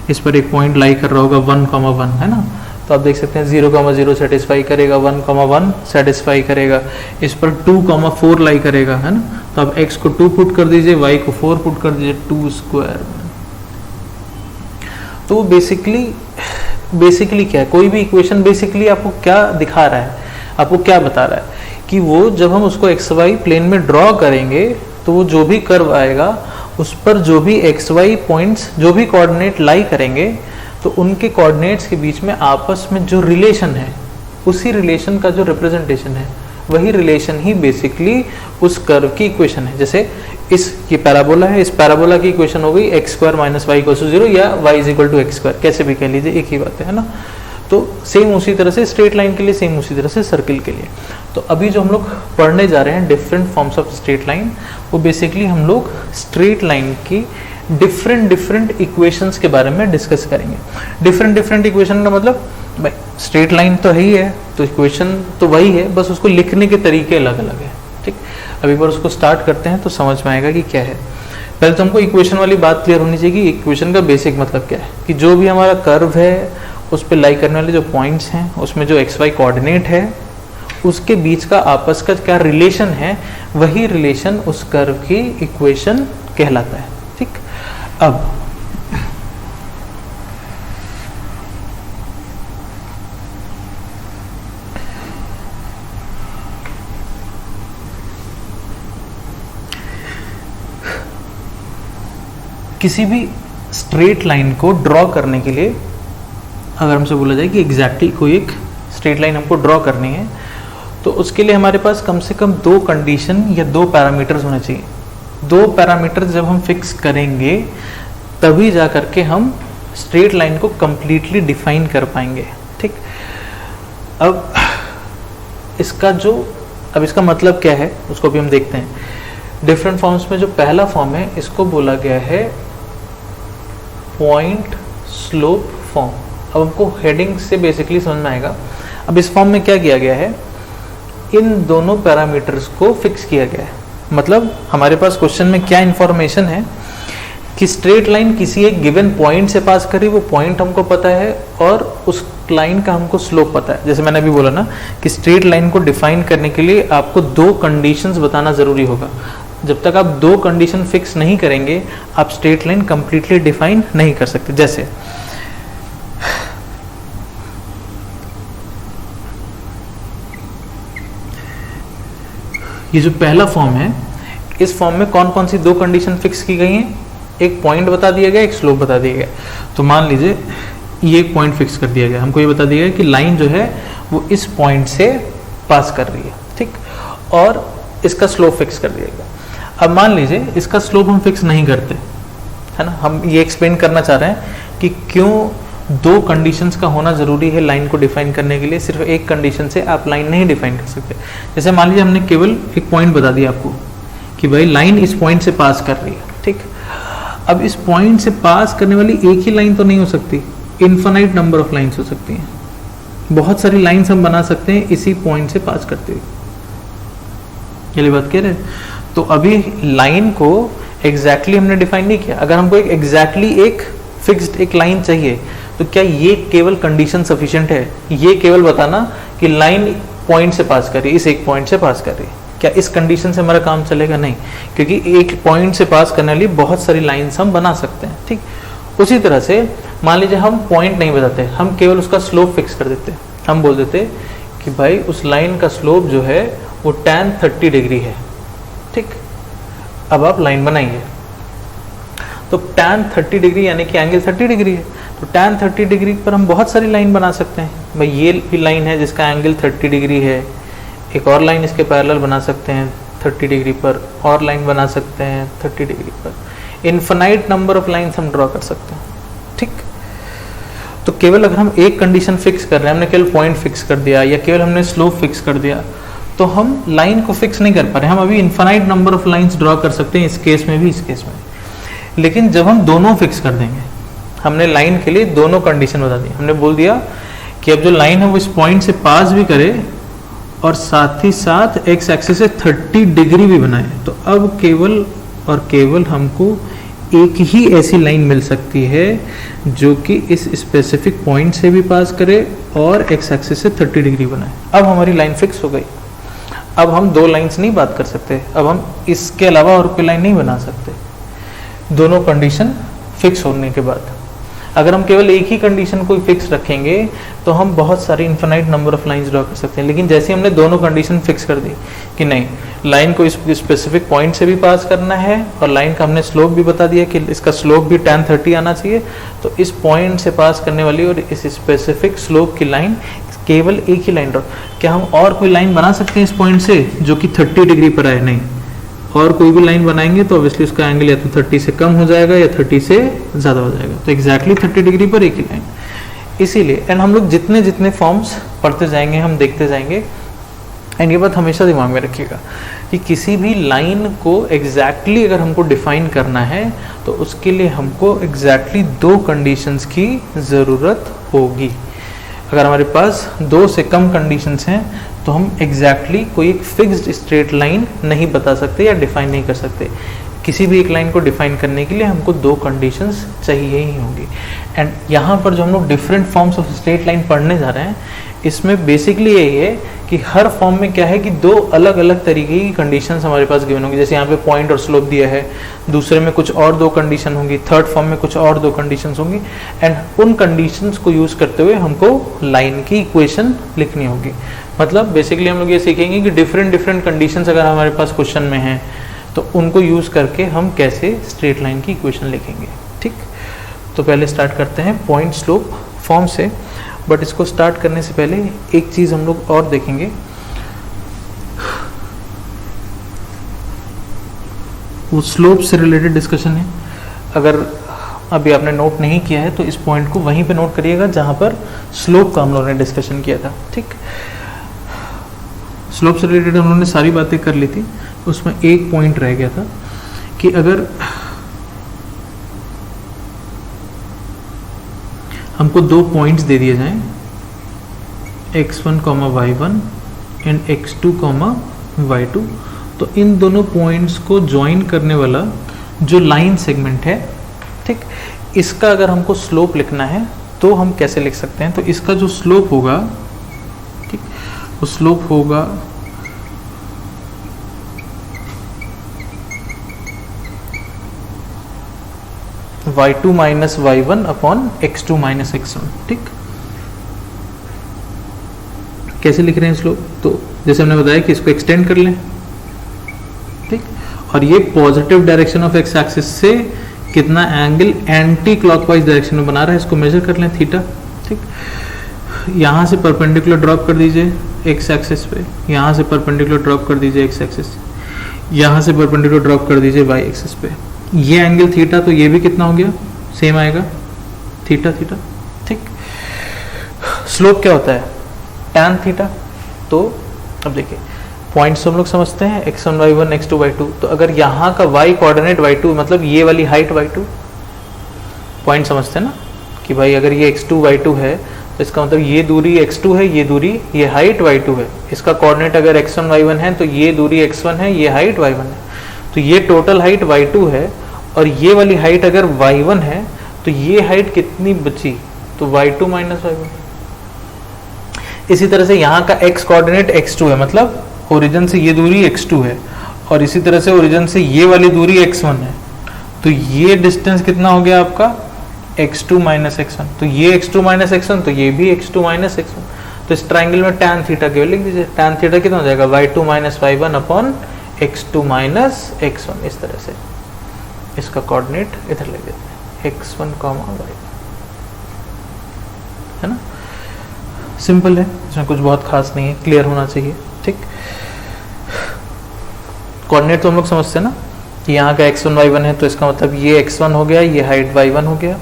S1: इस पर एक पॉइंट लाई कर रहा होगा 1,1, है ना। तो आप देख सकते हैं 0,0 सेटिस्फाई करेगा, 1,1 सेटिस्फाई करेगा, इस पर 2,4 लाई करेगा, है ना। तो आप x को 2 पुट कर दीजिए, y को 4 पुट कर दीजिए, 2 स्क्वायर। तो बेसिकली क्या है, कोई भी इक्वेशन बेसिकली आपको क्या दिखा रहा है, आपको क्या बता रहा है कि वो जब हम उसको XY प्लेन में ड्रॉ करेंगे तो वो जो भी कर्व आएगा उस पर जो भी XY पॉइंट्स, जो भी कोऑर्डिनेट लाई करेंगे, तो उनके कोऑर्डिनेट्स के बीच में आपस में जो रिलेशन है, उसी रिलेशन का जो रिप्रेजेंटेशन है, वही रिलेशन ही बेसिकली उस कर्व की इक्वेशन है। जैसे ये पैराबोला है, इस पैराबोला की इक्वेशन हो गई x square minus Y equal to 0 या y is equal to X square, कैसे भी कह लीजिए, एक ही बात है ना। तो सेम उसी तरह से स्ट्रेट लाइन के लिए, सेम उसी तरह से सर्किल के लिए। तो अभी जो हम लोग पढ़ने जा रहे हैं different forms of straight line, वो बेसिकली हम लोग स्ट्रेट लाइन की डिफरेंट इक्वेशंस के बारे में डिस्कस करेंगे। डिफरेंट इक्वेशन का मतलब भाई स्ट्रेट लाइन तो है ही है, तो इक्वेशन तो वही है, बस उसको लिखने के तरीके अलग अलग है, ठीक। अभी बार उसको स्टार्ट करते हैं तो समझ में आएगा कि क्या है। पहले तो हमको इक्वेशन वाली बात क्लियर होनी चाहिए कि इक्वेशन का बेसिक मतलब क्या है, कि जो भी हमारा कर्व है उस पर लाई करने वाले जो पॉइंट्स हैं, उसमें जो XY कोऑर्डिनेट है, उसके बीच का आपस का क्या रिलेशन है, वही रिलेशन उस कर्व की इक्वेशन कहलाता है, ठीक। अब किसी भी स्ट्रेट लाइन को ड्रॉ करने के लिए अगर हमसे बोला जाए कि एग्जैक्टली कोई एक स्ट्रेट लाइन हमको ड्रॉ करनी है, तो उसके लिए हमारे पास कम से कम 2 कंडीशन या 2 पैरामीटर्स होने चाहिए। 2 पैरामीटर्स जब हम फिक्स करेंगे तभी जा करके हम स्ट्रेट लाइन को कंप्लीटली डिफाइन कर पाएंगे, ठीक। अब इसका मतलब क्या है उसको भी हम देखते हैं। डिफरेंट फॉर्म्स में जो पहला फॉर्म है इसको बोला गया है पॉइंट स्लोप फॉर्म। अब हमको हेडिंग से बेसिकली समझ में आएगा। अब इस फॉर्म में क्या किया गया है, इन दोनों पैरामीटर्स को फिक्स किया गया है। मतलब हमारे पास क्वेश्चन में क्या इंफॉर्मेशन है कि स्ट्रेट लाइन किसी एक गिवन पॉइंट से पास करी, वो पॉइंट हमको पता है और उस लाइन का हमको स्लोप पता है। जैसे मैंने अभी बोला ना कि स्ट्रेट लाइन को डिफाइन करने के लिए आपको 2 कंडीशंस बताना जरूरी होगा। जब तक आप 2 कंडीशन फिक्स नहीं करेंगे आप स्ट्रेट लाइन कंप्लीटली डिफाइन नहीं कर सकते। जैसे ये जो पहला फॉर्म है, इस फॉर्म में कौन कौन सी 2 कंडीशन फिक्स की गई हैं। एक पॉइंट बता दिया गया, एक स्लोप बता दिया गया। तो मान लीजिए ये एक पॉइंट फिक्स कर दिया गया, हमको ये बता दिया गया कि लाइन जो है वो इस पॉइंट से पास कर रही है, ठीक, और इसका स्लोप फिक्स कर दिया गया। अब मान लीजिए इसका स्लोप हम फिक्स नहीं करते, है ना, हम ये एक्सप्लेन करना चाह रहे हैं कि क्यों दो कंडीशंस का होना जरूरी है लाइन को डिफाइन करने के लिए। सिर्फ एक कंडीशन से आप लाइन नहीं डिफाइन कर सकते। जैसे मान लीजिए हमने केवल एक पॉइंट बता दिया आपको कि भाई लाइन इस पॉइंट से पास कर रही है, ठीक। अब इस पॉइंट से पास करने वाली एक ही लाइन तो नहीं हो सकती, इन्फिनाइट नंबर ऑफ लाइंस हो सकती हैं। बहुत सारी लाइंस हम बना सकते हैं इसी पॉइंट से पास करते हुए, ये बात कह रहे हैं। तो अभी लाइन को एग्जैक्टली हमने डिफाइन नहीं किया। अगर हमको एक एग्जैक्टली एक फिक्स्ड एक लाइन चाहिए तो क्या ये केवल कंडीशन सफिशिएंट है? ये केवल बताना कि लाइन पॉइंट से पास कर रही है, इस एक पॉइंट से पास कर रही है, क्या इस कंडीशन से हमारा काम चलेगा? नहीं, क्योंकि एक पॉइंट से पास करने के लिए बहुत सारी लाइंस हम बना सकते हैं, ठीक। उसी तरह से मान लीजिए हम पॉइंट नहीं बताते, हम केवल उसका स्लोप फिक्स कर देते। हम बोल देते कि भाई उस लाइन का स्लोप जो है वो tan 30 डिग्री है, ठीक। अब आप लाइन बनाइए तो tan 30 डिग्री यानी कि एंगल 30 डिग्री है, तो tan 30 डिग्री पर हम बहुत सारी लाइन बना सकते हैं। भाई ये भी लाइन है जिसका एंगल 30 डिग्री है, एक और लाइन इसके पैरेलल बना सकते हैं 30 डिग्री पर, और लाइन बना सकते हैं 30 डिग्री पर। इन्फिनाइट नंबर ऑफ लाइन्स हम ड्रॉ कर सकते हैं, ठीक। तो केवल अगर हम एक कंडीशन फिक्स कर रहे हैं, हमने केवल पॉइंट फिक्स कर दिया या केवल हमने स्लोप फिक्स कर दिया, तो हम लाइन को फिक्स नहीं कर पा रहे। हम अभी infinite number of lines draw कर सकते हैं, इस केस में भी, इस केस में। लेकिन जब हम दोनों फिक्स कर देंगे, हमने लाइन के लिए दोनों कंडीशन बता दी। हमने बोल दिया कि अब जो लाइन है वो इस पॉइंट से पास भी करे और साथ ही साथ एक्स एक्सिस से 30 डिग्री भी बनाए, तो अब केवल और केवल हमको एक ही ऐसी लाइन मिल सकती है जो कि इस स्पेसिफिक पॉइंट से भी पास करे और एक्स एक्सिस से 30 डिग्री बनाए। अब हमारी लाइन फिक्स हो गई। अब हम दो लाइंस नहीं बात कर सकते, अब हम इसके अलावा और कोई लाइन नहीं बना सकते, दोनों कंडीशन फिक्स होने के बाद। अगर हम केवल एक ही कंडीशन को फिक्स रखेंगे तो हम बहुत सारी infinite number of lines draw कर सकते हैं। लेकिन जैसे हमने दोनों कंडीशन फिक्स कर दी कि नहीं, लाइन को इस स्पेसिफिक पॉइंट से भी पास करना है और लाइन का हमने स्लोप भी बता दिया कि इसका स्लोप भी tan 30 आना चाहिए, तो इस पॉइंट से पास करने वाली और इस स्पेसिफिक स्लोप की लाइन केवल एक ही लाइन ड्रॉ। क्या हम और कोई लाइन बना सकते हैं इस पॉइंट से जो कि 30 डिग्री पर आए? नहीं। और कोई भी लाइन बनाएंगे तो ऑब्वियसली उसका एंगल या तो 30 से कम हो जाएगा या 30 से ज़्यादा हो जाएगा, तो एग्जैक्टली 30 डिग्री पर एक ही लाइन। इसीलिए एंड हम लोग जितने जितने फॉर्म्स पढ़ते जाएंगे, हम देखते जाएंगे, एंड ये बात हमेशा दिमाग में रखिएगा कि किसी भी लाइन को एग्जैक्टली अगर हमको डिफाइन करना है तो उसके लिए हमको एग्जैक्टली दो कंडीशंस की ज़रूरत होगी। अगर हमारे पास दो से कम कंडीशंस हैं तो हम एग्जैक्टली कोई एक फिक्स्ड स्ट्रेट लाइन नहीं बता सकते या डिफाइन नहीं कर सकते। किसी भी एक लाइन को डिफाइन करने के लिए हमको दो कंडीशंस चाहिए ही होंगी। एंड यहाँ पर जो हम लोग different forms of straight line पढ़ने जा रहे हैं, इसमें बेसिकली यही है कि हर फॉर्म में क्या है कि दो अलग अलग तरीके की कंडीशंस हमारे पास गिवन होंगी। जैसे यहाँ पे पॉइंट और स्लोप दिया है, दूसरे में कुछ और दो कंडीशन होंगी, थर्ड फॉर्म में कुछ और दो कंडीशंस होंगी, एंड उन कंडीशंस को यूज करते हुए हमको लाइन की इक्वेशन लिखनी होगी। मतलब बेसिकली हम लोग ये सीखेंगे कि डिफरेंट कंडीशंस अगर हमारे पास क्वेश्चन में हैं तो उनको यूज करके हम कैसे स्ट्रेट लाइन की इक्वेशन लिखेंगे, ठीक। तो पहले स्टार्ट करते हैं पॉइंट स्लोप फॉर्म से, बट इसको स्टार्ट करने से पहले एक चीज हम लोग और देखेंगे। वो स्लोप से रिलेटेड डिस्कशन है। अगर अभी आपने नोट नहीं किया है तो इस पॉइंट को वहीं पे नोट करिएगा जहां पर स्लोप का हम लोगों ने डिस्कशन किया था, ठीक। स्लोप से रिलेटेड हम लोगों ने सारी बातें कर ली थी, उसमें एक पॉइंट रह गया था कि अगर हमको दो पॉइंट्स दे दिए जाएं, x1, y1 and x2, y2, तो इन दोनों पॉइंट्स को ज्वाइन करने वाला जो लाइन सेगमेंट है, ठीक, इसका अगर हमको स्लोप लिखना है तो हम कैसे लिख सकते हैं? तो इसका जो स्लोप होगा, ठीक, वो स्लोप होगा y2 minus y1 upon x2 minus x1, ठीक। कैसे लिख रहे हैं स्लोप? तो जैसे हमने बताया कि इसको एक्सटेंड कर लें, ठीक, और ये positive direction of x axis से कितना एंगल एंटी क्लॉकवाइज डायरेक्शन में बना रहा है, इसको मेजर कर लें थीटा। ठीक, यहाँ से परपेंडिकुलर ड्रॉप कर दीजिए एक्स एक्सिस पे, यहाँ से परपेंडिकुलर ड्रॉप कर दीजिए एक्स एक्सिस, यहाँ से परपेंडिकुलर ड्रॉप कर दीजिए वाई एक्सिस पे। ये एंगल थीटा, तो ये भी कितना हो गया, सेम आएगा थीटा थीटा। ठीक, स्लोप क्या होता है, tan थीटा। तो अब देखिए पॉइंट्स हम लोग समझते हैं x1 y1 x2 y2। तो अगर यहाँ का y कोऑर्डिनेट y2 मतलब ये वाली हाइट y2, पॉइंट समझते हैं ना कि भाई अगर ये x2 y2 है तो इसका मतलब ये दूरी x2 है, ये दूरी, ये हाइट y2 है। इसका कोऑर्डिनेट अगर x1 y1 है तो ये दूरी x1 है, ये हाइट y1 है। तो ये टोटल हाइट y2 है और ये वाली हाइट अगर y1 है तो ये हाइट कितनी बची, तो y2 माइनस y1। इसी तरह से यहाँ का x कोऑर्डिनेट x2 है मतलब ओरिजिन से ये दूरी x2 है और इसी तरह से ओरिजिन से ये वाली दूरी x1 है। तो ये डिस्टेंस कितना हो गया आपका, x2 माइनस x1। तो ये x2 माइनस x1, तो ये भी x2 माइनस x1। तो इस ट्राइंगल में tan थीटा केवल लिख दीजिए, tan थीटा कितना हो जाएगा, y2 minus y1 upon x2 minus x1। इस तरह से इसका कोऑर्डिनेट इधर लिख देते हैं x1 y, है ना। सिंपल है, इसमें कुछ बहुत खास नहीं है, क्लियर होना चाहिए। ठीक, कोऑर्डिनेट तो हम लोग समझते हैं ना कि यहाँ का x1 y1 है तो इसका मतलब ये x1 हो गया, ये हाइट y1 हो गया,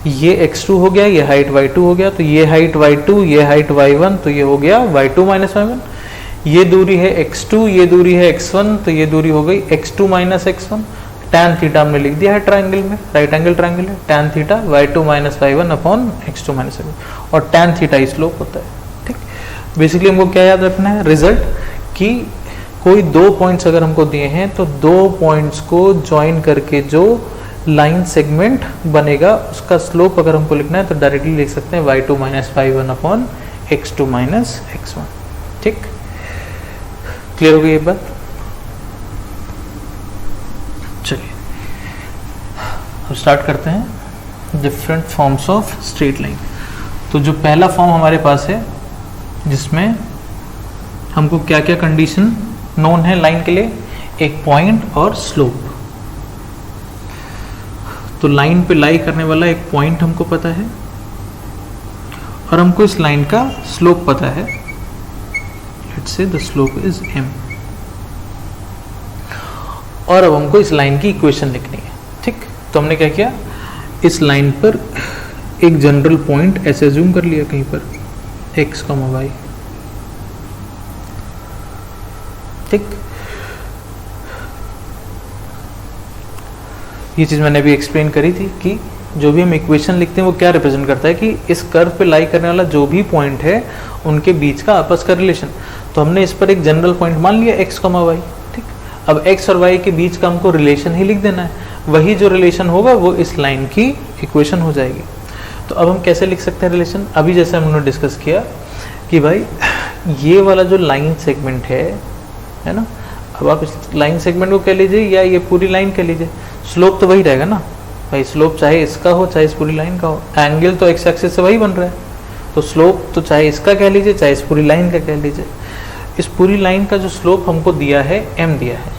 S1: ये x2 हो गया, ये हाइट y2 हो गया। तो ये हाइट y2, ये हाइट y1, तो ये हो गया y2 माइनस y1। ये दूरी है x2, ये दूरी है x1, तो ये दूरी हो गई x2 minus x1। tan theta हमने लिख दिया है ट्राइंगल में, राइट एंगल ट्राइंगल है, tan theta y2 minus y1 upon x2 minus y1 और tan थीटा स्लोप होता है। ठीक, बेसिकली हमको क्या याद रखना है, रिजल्ट कि कोई दो पॉइंट्स अगर हमको दिए हैं तो दो पॉइंट्स को ज्वाइन करके जो लाइन सेगमेंट बनेगा उसका स्लोप अगर हमको लिखना है तो डायरेक्टली लिख सकते हैं y2 minus y1 upon x2 minus x1। ठीक, क्लियर हो गई ये बात। चलिए अब स्टार्ट करते हैं different forms of straight line. तो जो पहला फॉर्म हमारे पास है जिसमें हमको क्या क्या कंडीशन नोन है लाइन के लिए, एक पॉइंट और स्लोप। तो लाइन पे लाई करने वाला एक पॉइंट हमको पता है और हमको इस लाइन का स्लोप पता है, let's say the slope is m। और अब हमको इस लाइन की इक्वेशन लिखनी है। ठीक, तो हमने क्या किया, इस लाइन पर एक जनरल पॉइंट ऐसे अज्यूम कर लिया कहीं पर x, y। ठीक, ये चीज मैंने अभी एक्सप्लेन करी थी कि जो भी हम इक्वेशन लिखते हैं वो क्या रिप्रेजेंट करता है कि इस कर्व पे लाई करने वाला जो भी पॉइंट है उनके बीच का आपस का रिलेशन। तो हमने इस पर एक जनरल पॉइंट मान लिया x, y। ठीक, अब x और y के बीच का हमको रिलेशन ही लिख देना है, वही जो रिलेशन होगा वो इस लाइन की इक्वेशन हो जाएगी। तो अब हम कैसे लिख सकते हैं रिलेशन, अभी जैसे हमने डिस्कस किया कि भाई ये वाला जो लाइन सेगमेंट है ना, अब आप इस लाइन सेगमेंट को कह लीजिए या ये पूरी लाइन कह लीजिए, स्लोप तो वही रहेगा ना भाई, स्लोप चाहे इसका हो चाहे इस पूरी लाइन का हो, एंगल तो एक्स एक्सिस से वही बन रहा है, तो स्लोप तो चाहे इसका कह लीजिए चाहे इस पूरी लाइन का कह लीजिए। इस पूरी लाइन का जो स्लोप हमको दिया है m दिया है।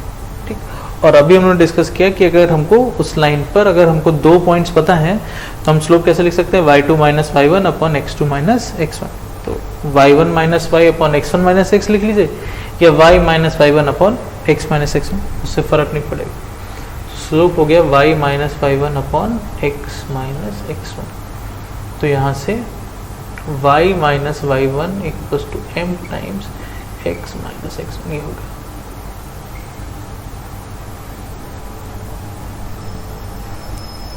S1: ठीक, और अभी हमने डिस्कस किया कि अगर हमको उस लाइन पर अगर हमको दो पॉइंट्स पता हैं तो हम स्लोप कैसे लिख सकते हैं, y2 minus y1 upon x2 minus x1। तो y1 minus y upon x1 minus x लिख लीजिए या y minus y1 upon x minus x1, उससे फर्क नहीं पड़ेगा। स्लोप हो गया y minus y1 upon x minus x1। तो यहाँ से y minus y1 equals to m times x minus x1 ये हो गया।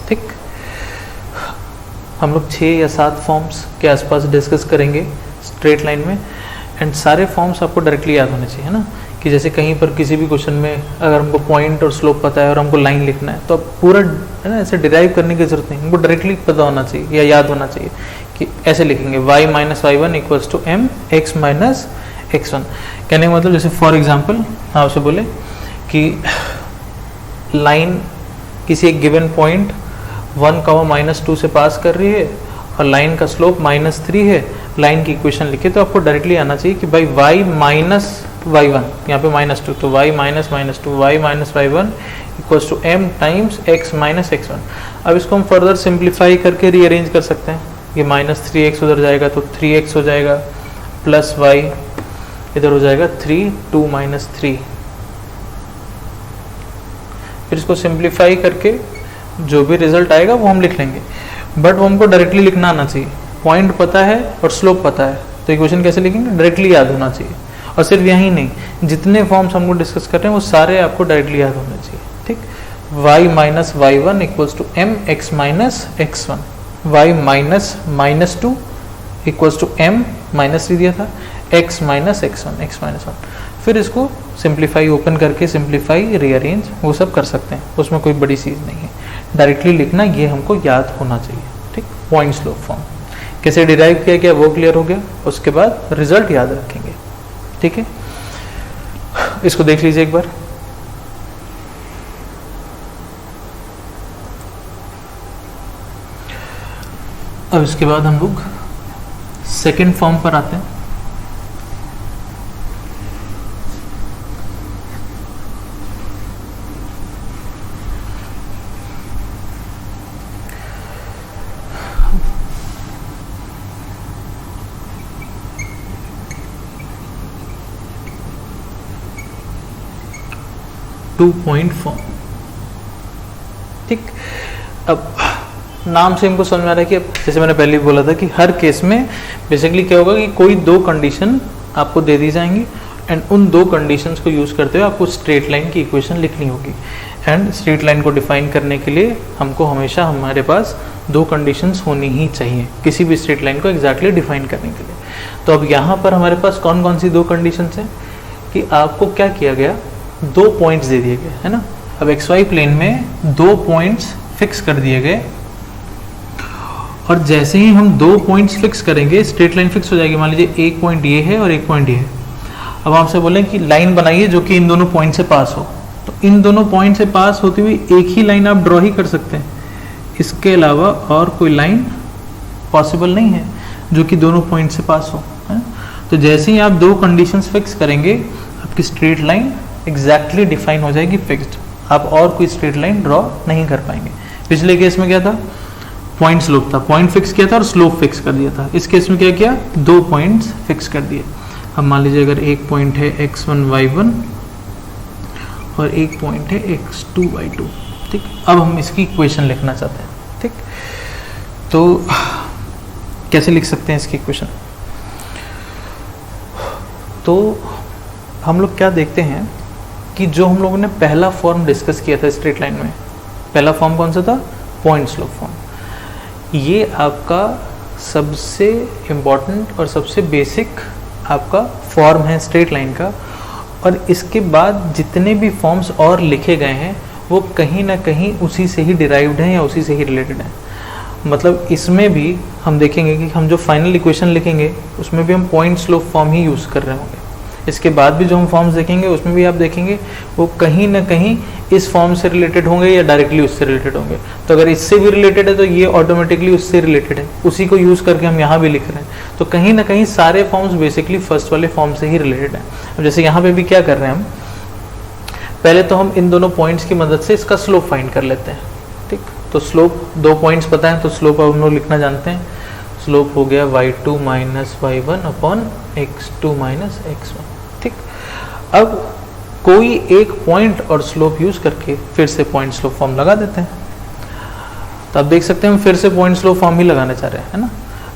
S1: ठीक, हम लोग 6 या 7 फॉर्म्स के आसपास डिस्कस करेंगे स्ट्रेट लाइन में, एंड सारे फॉर्म्स आपको डायरेक्टली याद होने चाहिए ना, कि जैसे कहीं पर किसी भी क्वेश्चन में अगर हमको पॉइंट और स्लोप पता है और हमको लाइन लिखना है तो अब पूरा है ना ऐसे डिराइव करने की जरूरत नहीं, हमको डायरेक्टली पता होना चाहिए या याद होना चाहिए कि ऐसे लिखेंगे y minus y1 equals to m x minus x1। कहने का मतलब जैसे फॉर एग्जांपल आपसे बोले कि लाइन किसी एक गिवन पॉइंट 1, -2 से पास कर रही है और लाइन का स्लोप -3 है, लाइन की इक्वेशन लिखे तो आपको डायरेक्टली आना चाहिए कि भाई y माइनस y1, यहाँ पे -2, तो y minus -2 y minus y1 equals to m times x minus x1। अब इसको हम फर्दर सिंप्लीफाई करके रीअरेंज कर सकते हैं। ये -3x उधर जाएगा तो 3x हो जाएगा, प्लस y इधर हो जाएगा 3, 2 माइनस 3। फिर इसको सिंप्लीफाई करके जो भी रिजल्ट आएगा वो हम लिख लेंगे, बट वो हमको डायरेक्टली लिखना आना चाहिए। पॉइंट पता है और स्लोप पता है, तो इक्वेशन कैसे लिखेंगे, डायरेक्टली याद होना चाहिए। और सिर्फ यही नहीं, जितने फॉर्म्स हमको डिस्कस कर रहे हैं वो सारे आपको डायरेक्टली याद होने चाहिए। ठीक, y minus y1 equals to m x minus x1, y minus -2 equals to m minus 3 दिया था, x minus x1, x minus 1। फिर इसको सिंप्लीफाई, ओपन करके सिंप्लीफाई, रीअरेंज वो सब कर सकते हैं, उसमें कोई बड़ी चीज़ नहीं है। डायरेक्टली लिखना ये हमको याद होना चाहिए। ठीक, पॉइंट स्लोप फॉर्म कैसे डिराइव किया गया वो क्लियर हो गया, उसके बाद रिजल्ट याद रखेंगे। ठीक है, इसको देख लीजिए एक बार। अब इसके बाद हम लोग सेकेंड फॉर्म पर आते हैं। Two point form. ठीक, अब नाम से हमको समझ में आ रहा है कि जैसे मैंने पहले भी बोला था कि हर केस में बेसिकली क्या होगा कि कोई दो कंडीशन आपको दे दी जाएंगी एंड उन दो कंडीशंस को यूज़ करते हुए आपको स्ट्रेट लाइन की इक्वेशन लिखनी होगी। एंड स्ट्रेट लाइन को डिफाइन करने के लिए हमको हमेशा हमारे पास दो कंडीशंस होनी ही चाहिए किसी भी स्ट्रेट लाइन को एग्जैक्टली डिफाइन करने के लिए। तो अब यहाँ पर हमारे पास कौन कौन सी दो कंडीशंस हैं कि आपको क्या किया गया, दो पॉइंट्स दे दिए गए, है ना। अब एक्स वाई प्लेन में दो पॉइंट्स फिक्स कर दिए गए और जैसे ही हम दो पॉइंट्स फिक्स करेंगे स्ट्रेट लाइन फिक्स हो जाएगी। मान लीजिए एक पॉइंट ये है और एक पॉइंट ये है। अब आपसे बोले कि लाइन बनाइए जो कि इन दोनों पॉइंट से पास हो, तो इन दोनों पॉइंट से पास होती हुई एक ही लाइन आप ड्रॉ ही कर सकते हैं, इसके अलावा और कोई लाइन पॉसिबल नहीं है जो कि दोनों पॉइंट से पास हो, है? तो जैसे ही आप दो कंडीशंस फिक्स करेंगे आपकी स्ट्रेट लाइन एग्जैक्टली डिफाइन हो जाएगी, फिक्स्ड। आप और कोई स्ट्रेट लाइन ड्रॉ नहीं कर पाएंगे। पिछले केस में क्या था, पॉइंट स्लोप था, पॉइंट फिक्स किया था और स्लोप फिक्स कर दिया था। इस केस में क्या किया, दो पॉइंट्स फिक्स कर दिए। अब मान लीजिए अगर एक पॉइंट है x1 y1 और एक पॉइंट है x2 y2, ठीक। अब हम इसकी इक्वेशन लिखना चाहते हैं, ठीक। तो कैसे लिख सकते हैं इसकी इक्वेशन, तो हम लोग क्या देखते हैं कि जो हम लोगों ने पहला फॉर्म डिस्कस किया था स्ट्रेट लाइन में, पहला फॉर्म कौन सा था, पॉइंट स्लोप फॉर्म। ये आपका सबसे इम्पॉर्टेंट और सबसे बेसिक आपका फॉर्म है स्ट्रेट लाइन का। और इसके बाद जितने भी फॉर्म्स और लिखे गए हैं वो कहीं ना कहीं उसी से ही डिराइव्ड हैं या उसी से ही रिलेटेड हैं। मतलब इसमें भी हम देखेंगे कि हम जो फाइनल इक्वेशन लिखेंगे उसमें भी हम पॉइंट स्लोप फॉर्म ही यूज़ कर रहे होंगे। इसके बाद भी जो हम फॉर्म्स देखेंगे उसमें भी आप देखेंगे वो कहीं ना कहीं इस फॉर्म से रिलेटेड होंगे या डायरेक्टली उससे रिलेटेड होंगे। तो अगर इससे भी रिलेटेड है तो ये ऑटोमेटिकली उससे रिलेटेड है, उसी को यूज़ करके हम यहाँ भी लिख रहे हैं। तो कहीं ना कहीं सारे फॉर्म्स बेसिकली फर्स्ट वाले फॉर्म से ही रिलेटेड हैं। अब जैसे यहाँ पे भी क्या कर रहे हैं हम, पहले तो हम इन दोनों पॉइंट्स की मदद से इसका स्लोप फाइंड कर लेते हैं, ठीक। तो स्लोप, दो पॉइंट्स पता है तो स्लोप अब हम लोग लिखना जानते हैं। स्लोप हो गया y2 minus y1 upon x2 minus x1, ठीक। अब कोई एक पॉइंट और स्लोप यूज करके फिर से पॉइंट स्लोप फॉर्म लगा देते हैं। तो आप देख सकते हैं हम फिर से पॉइंट स्लोप फॉर्म ही लगाना चाह रहे हैं, है ना।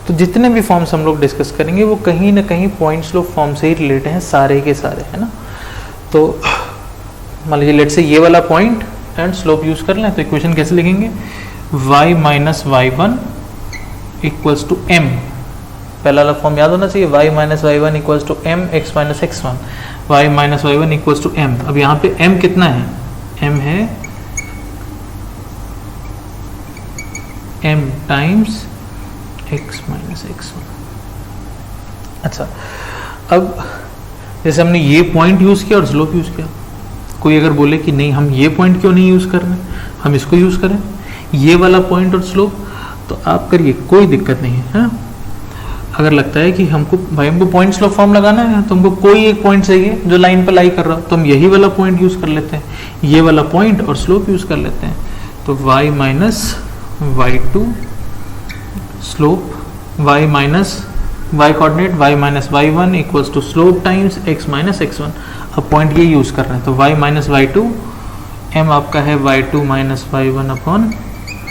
S1: तो जितने भी फॉर्म्स हम लोग डिस्कस करेंगे वो कहीं ना कहीं पॉइंट स्लोप फॉर्म से ही रिलेटेड हैं, सारे के सारे, है ना। तो मान लीजिए लेट से ये वाला पॉइंट एंड स्लोप यूज कर लें, तो इक्वेशन कैसे लिखेंगे, y minus y1 equals to m। पहला वाला फॉर्म याद होना चाहिए, y minus y1 equals to m x minus x1, y minus y1 equals to m। अब यहाँ पे m कितना है, m है m times x minus x1। अच्छा, अब जैसे हमने ये पॉइंट यूज किया और स्लोप यूज किया, कोई अगर बोले कि नहीं हम ये पॉइंट क्यों नहीं यूज कर रहे, हम इसको यूज करें, ये वाला पॉइंट और स्लोप, तो आप करिए, कोई दिक्कत नहीं है, है ना। अगर लगता है कि हमको पॉइंट स्लोप फॉर्म लगाना है तो हमको कोई एक पॉइंट चाहिए जो लाइन पर लाई कर रहा हो, तो हम यही वाला पॉइंट यूज कर लेते हैं, ये वाला पॉइंट और स्लोप यूज कर लेते हैं। तो y minus y2 slope y minus y coordinate y minus y1 equals to slope times x minus x1। अब पॉइंट ये यूज कर रहे हैं, तो y माइनस y2 m आपका है y2 minus y1 upon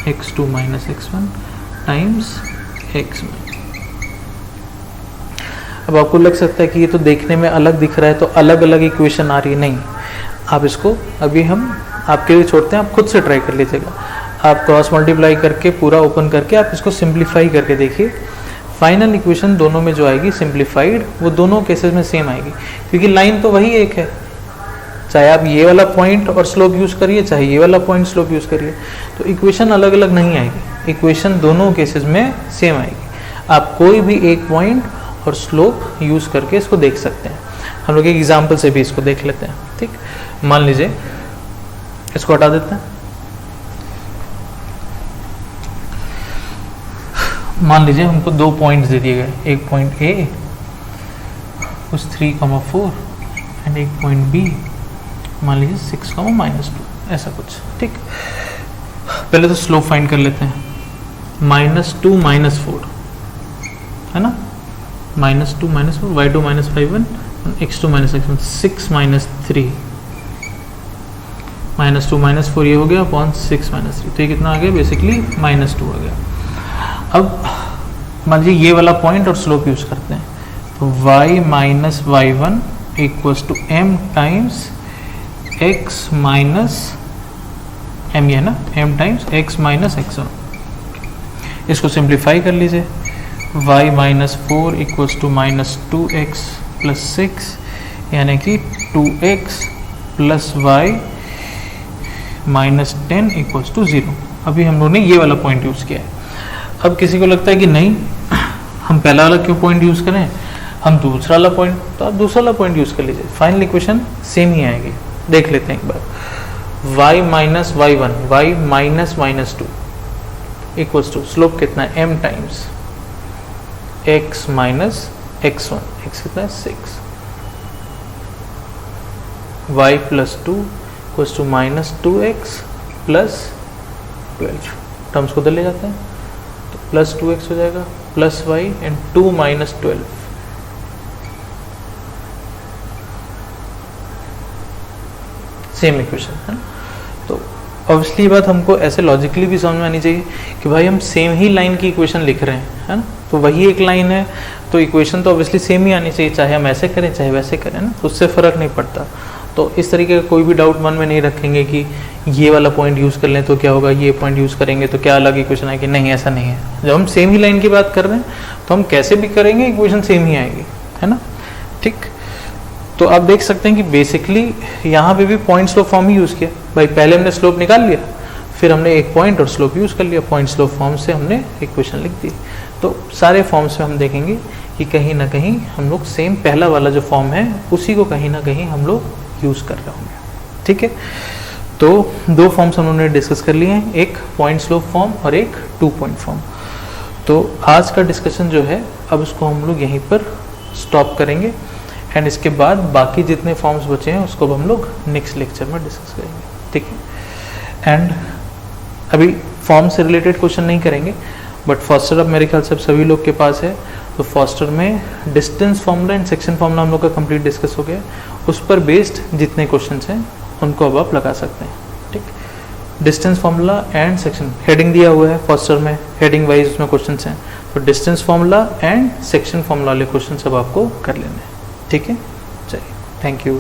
S1: x2 minus x1 times x। अब आपको लग सकता है कि ये तो देखने में अलग दिख रहा है, तो अलग अलग इक्वेशन आ रही है। नहीं, आप इसको अभी हम आपके लिए छोड़ते हैं, आप खुद से ट्राई कर लीजिएगा। आप क्रॉस मल्टीप्लाई करके पूरा ओपन करके आप इसको सिंप्लीफाई करके देखिए। फाइनल इक्वेशन दोनों में जो आएगी सिंप्लीफाइड, वो दोनों केसेस में सेम आएगी, क्योंकि लाइन तो वही एक है। चाहे आप ये वाला पॉइंट और स्लोप यूज करिए, चाहे ये वाला पॉइंट स्लोप यूज करिए, तो इक्वेशन अलग अलग नहीं आएगी, इक्वेशन दोनों केसेस में सेम आएगी। आप कोई भी एक पॉइंट और स्लोप यूज करके इसको देख सकते हैं। हम लोग एक एग्जाम्पल से भी इसको देख लेते हैं। ठीक, मान लीजिए इसको हटा देते हैं। मान लीजिए हमको दो पॉइंट्स दे दिए गए, एक पॉइंट ए उस 3,4 एंड एक पॉइंट बी मान लीजिए 6,-2, ऐसा कुछ। ठीक, पहले तो स्लोप फाइंड कर लेते हैं। -2 -4 है ना, -2 -4 y2 minus 5 x2 minus x1 6 minus 3 -2 -4 ये हो गया अपॉन 6 माइनस 3, तो ये कितना आ गया बेसिकली -2 आ गया। अब मान लीजिए ये वाला पॉइंट और स्लोप यूज करते हैं, तो y minus y1 equals to m times x minus m, ये है ना, m times x minus x1। इसको सिंप्लीफाई कर लीजिए, y minus 4 equals to -2x plus 6, यानी कि 2x plus y minus 10 equals to 0। अभी हम लोगों ने ये वाला पॉइंट यूज किया है। अब किसी को लगता है कि नहीं, हम पहला वाला क्यों पॉइंट यूज करें, हम दूसरा वाला पॉइंट, तो आप दूसरा वाला पॉइंट यूज कर लीजिए। फाइनल इक्वेशन सेम ही आएगी, देख लेते हैं एक बार। y minus y1 y minus -2 equals to slope कितना है m times x minus x1, x कितना है 6, y plus 2 equals to -2x plus 12। Terms को उधर ले जाते हैं, तो प्लस 2x हो जाएगा plus y and 2 minus 12। Same equation है ना। तो ऑब्वियसली ये बात हमको ऐसे लॉजिकली भी समझ में आनी चाहिए कि भाई हम सेम ही लाइन की इक्वेशन लिख रहे हैं, है ना, तो वही एक लाइन है, तो इक्वेशन तो ऑब्वियसली सेम ही आनी चाहिए, चाहे हम ऐसे करें चाहे वैसे करें ना, तो उससे फ़र्क नहीं पड़ता। तो इस तरीके का कोई भी डाउट मन में नहीं रखेंगे कि ये वाला पॉइंट यूज़ कर लें तो क्या होगा, ये पॉइंट यूज़ करेंगे तो क्या अलग इक्वेशन आएगी। नहीं, ऐसा नहीं है। जब हम सेम ही लाइन की बात कर रहे हैं तो हम कैसे भी करेंगे इक्वेशन सेम ही आएगी, है ना। ठीक, तो आप देख सकते हैं कि बेसिकली यहाँ पे भी पॉइंट स्लोप फॉर्म ही यूज़ किया। भाई पहले हमने स्लोप निकाल लिया, फिर हमने एक पॉइंट और स्लोप यूज़ कर लिया, पॉइंट स्लोप फॉर्म से हमने इक्वेशन लिख दी। तो सारे फॉर्म्स में हम देखेंगे कि कहीं ना कहीं हम लोग सेम पहला वाला जो फॉर्म है उसी को कहीं ना कहीं हम लोग यूज़ कर रहे होंगे। ठीक है, तो दो फॉर्म्स हम लोगों ने डिस्कस कर लिए हैं, एक पॉइंट स्लोप फॉर्म और एक 2 पॉइंट फॉर्म। तो आज का डिस्कशन जो है अब उसको हम लोग यहीं पर स्टॉप करेंगे एंड इसके बाद बाकी जितने फॉर्म्स बचे हैं उसको हम लोग नेक्स्ट लेक्चर में डिस्कस करेंगे। ठीक है, एंड अभी फॉर्म से रिलेटेड क्वेश्चन नहीं करेंगे, बट फॉस्टर अब मेरे ख्याल से सभी लोग के पास है, तो फॉस्टर में distance formula and section formula हम लोग का कंप्लीट डिस्कस हो गया। उस पर बेस्ड जितने क्वेश्चंस हैं उनको अब आप लगा सकते हैं। ठीक, distance formula and section heading दिया हुआ है फॉस्टर में, हेडिंग वाइज उसमें क्वेश्चंस हैं, तो distance formula and section formula वाले क्वेश्चन अब आपको कर लेने हैं। ठीक है, चलिए, थैंक यू।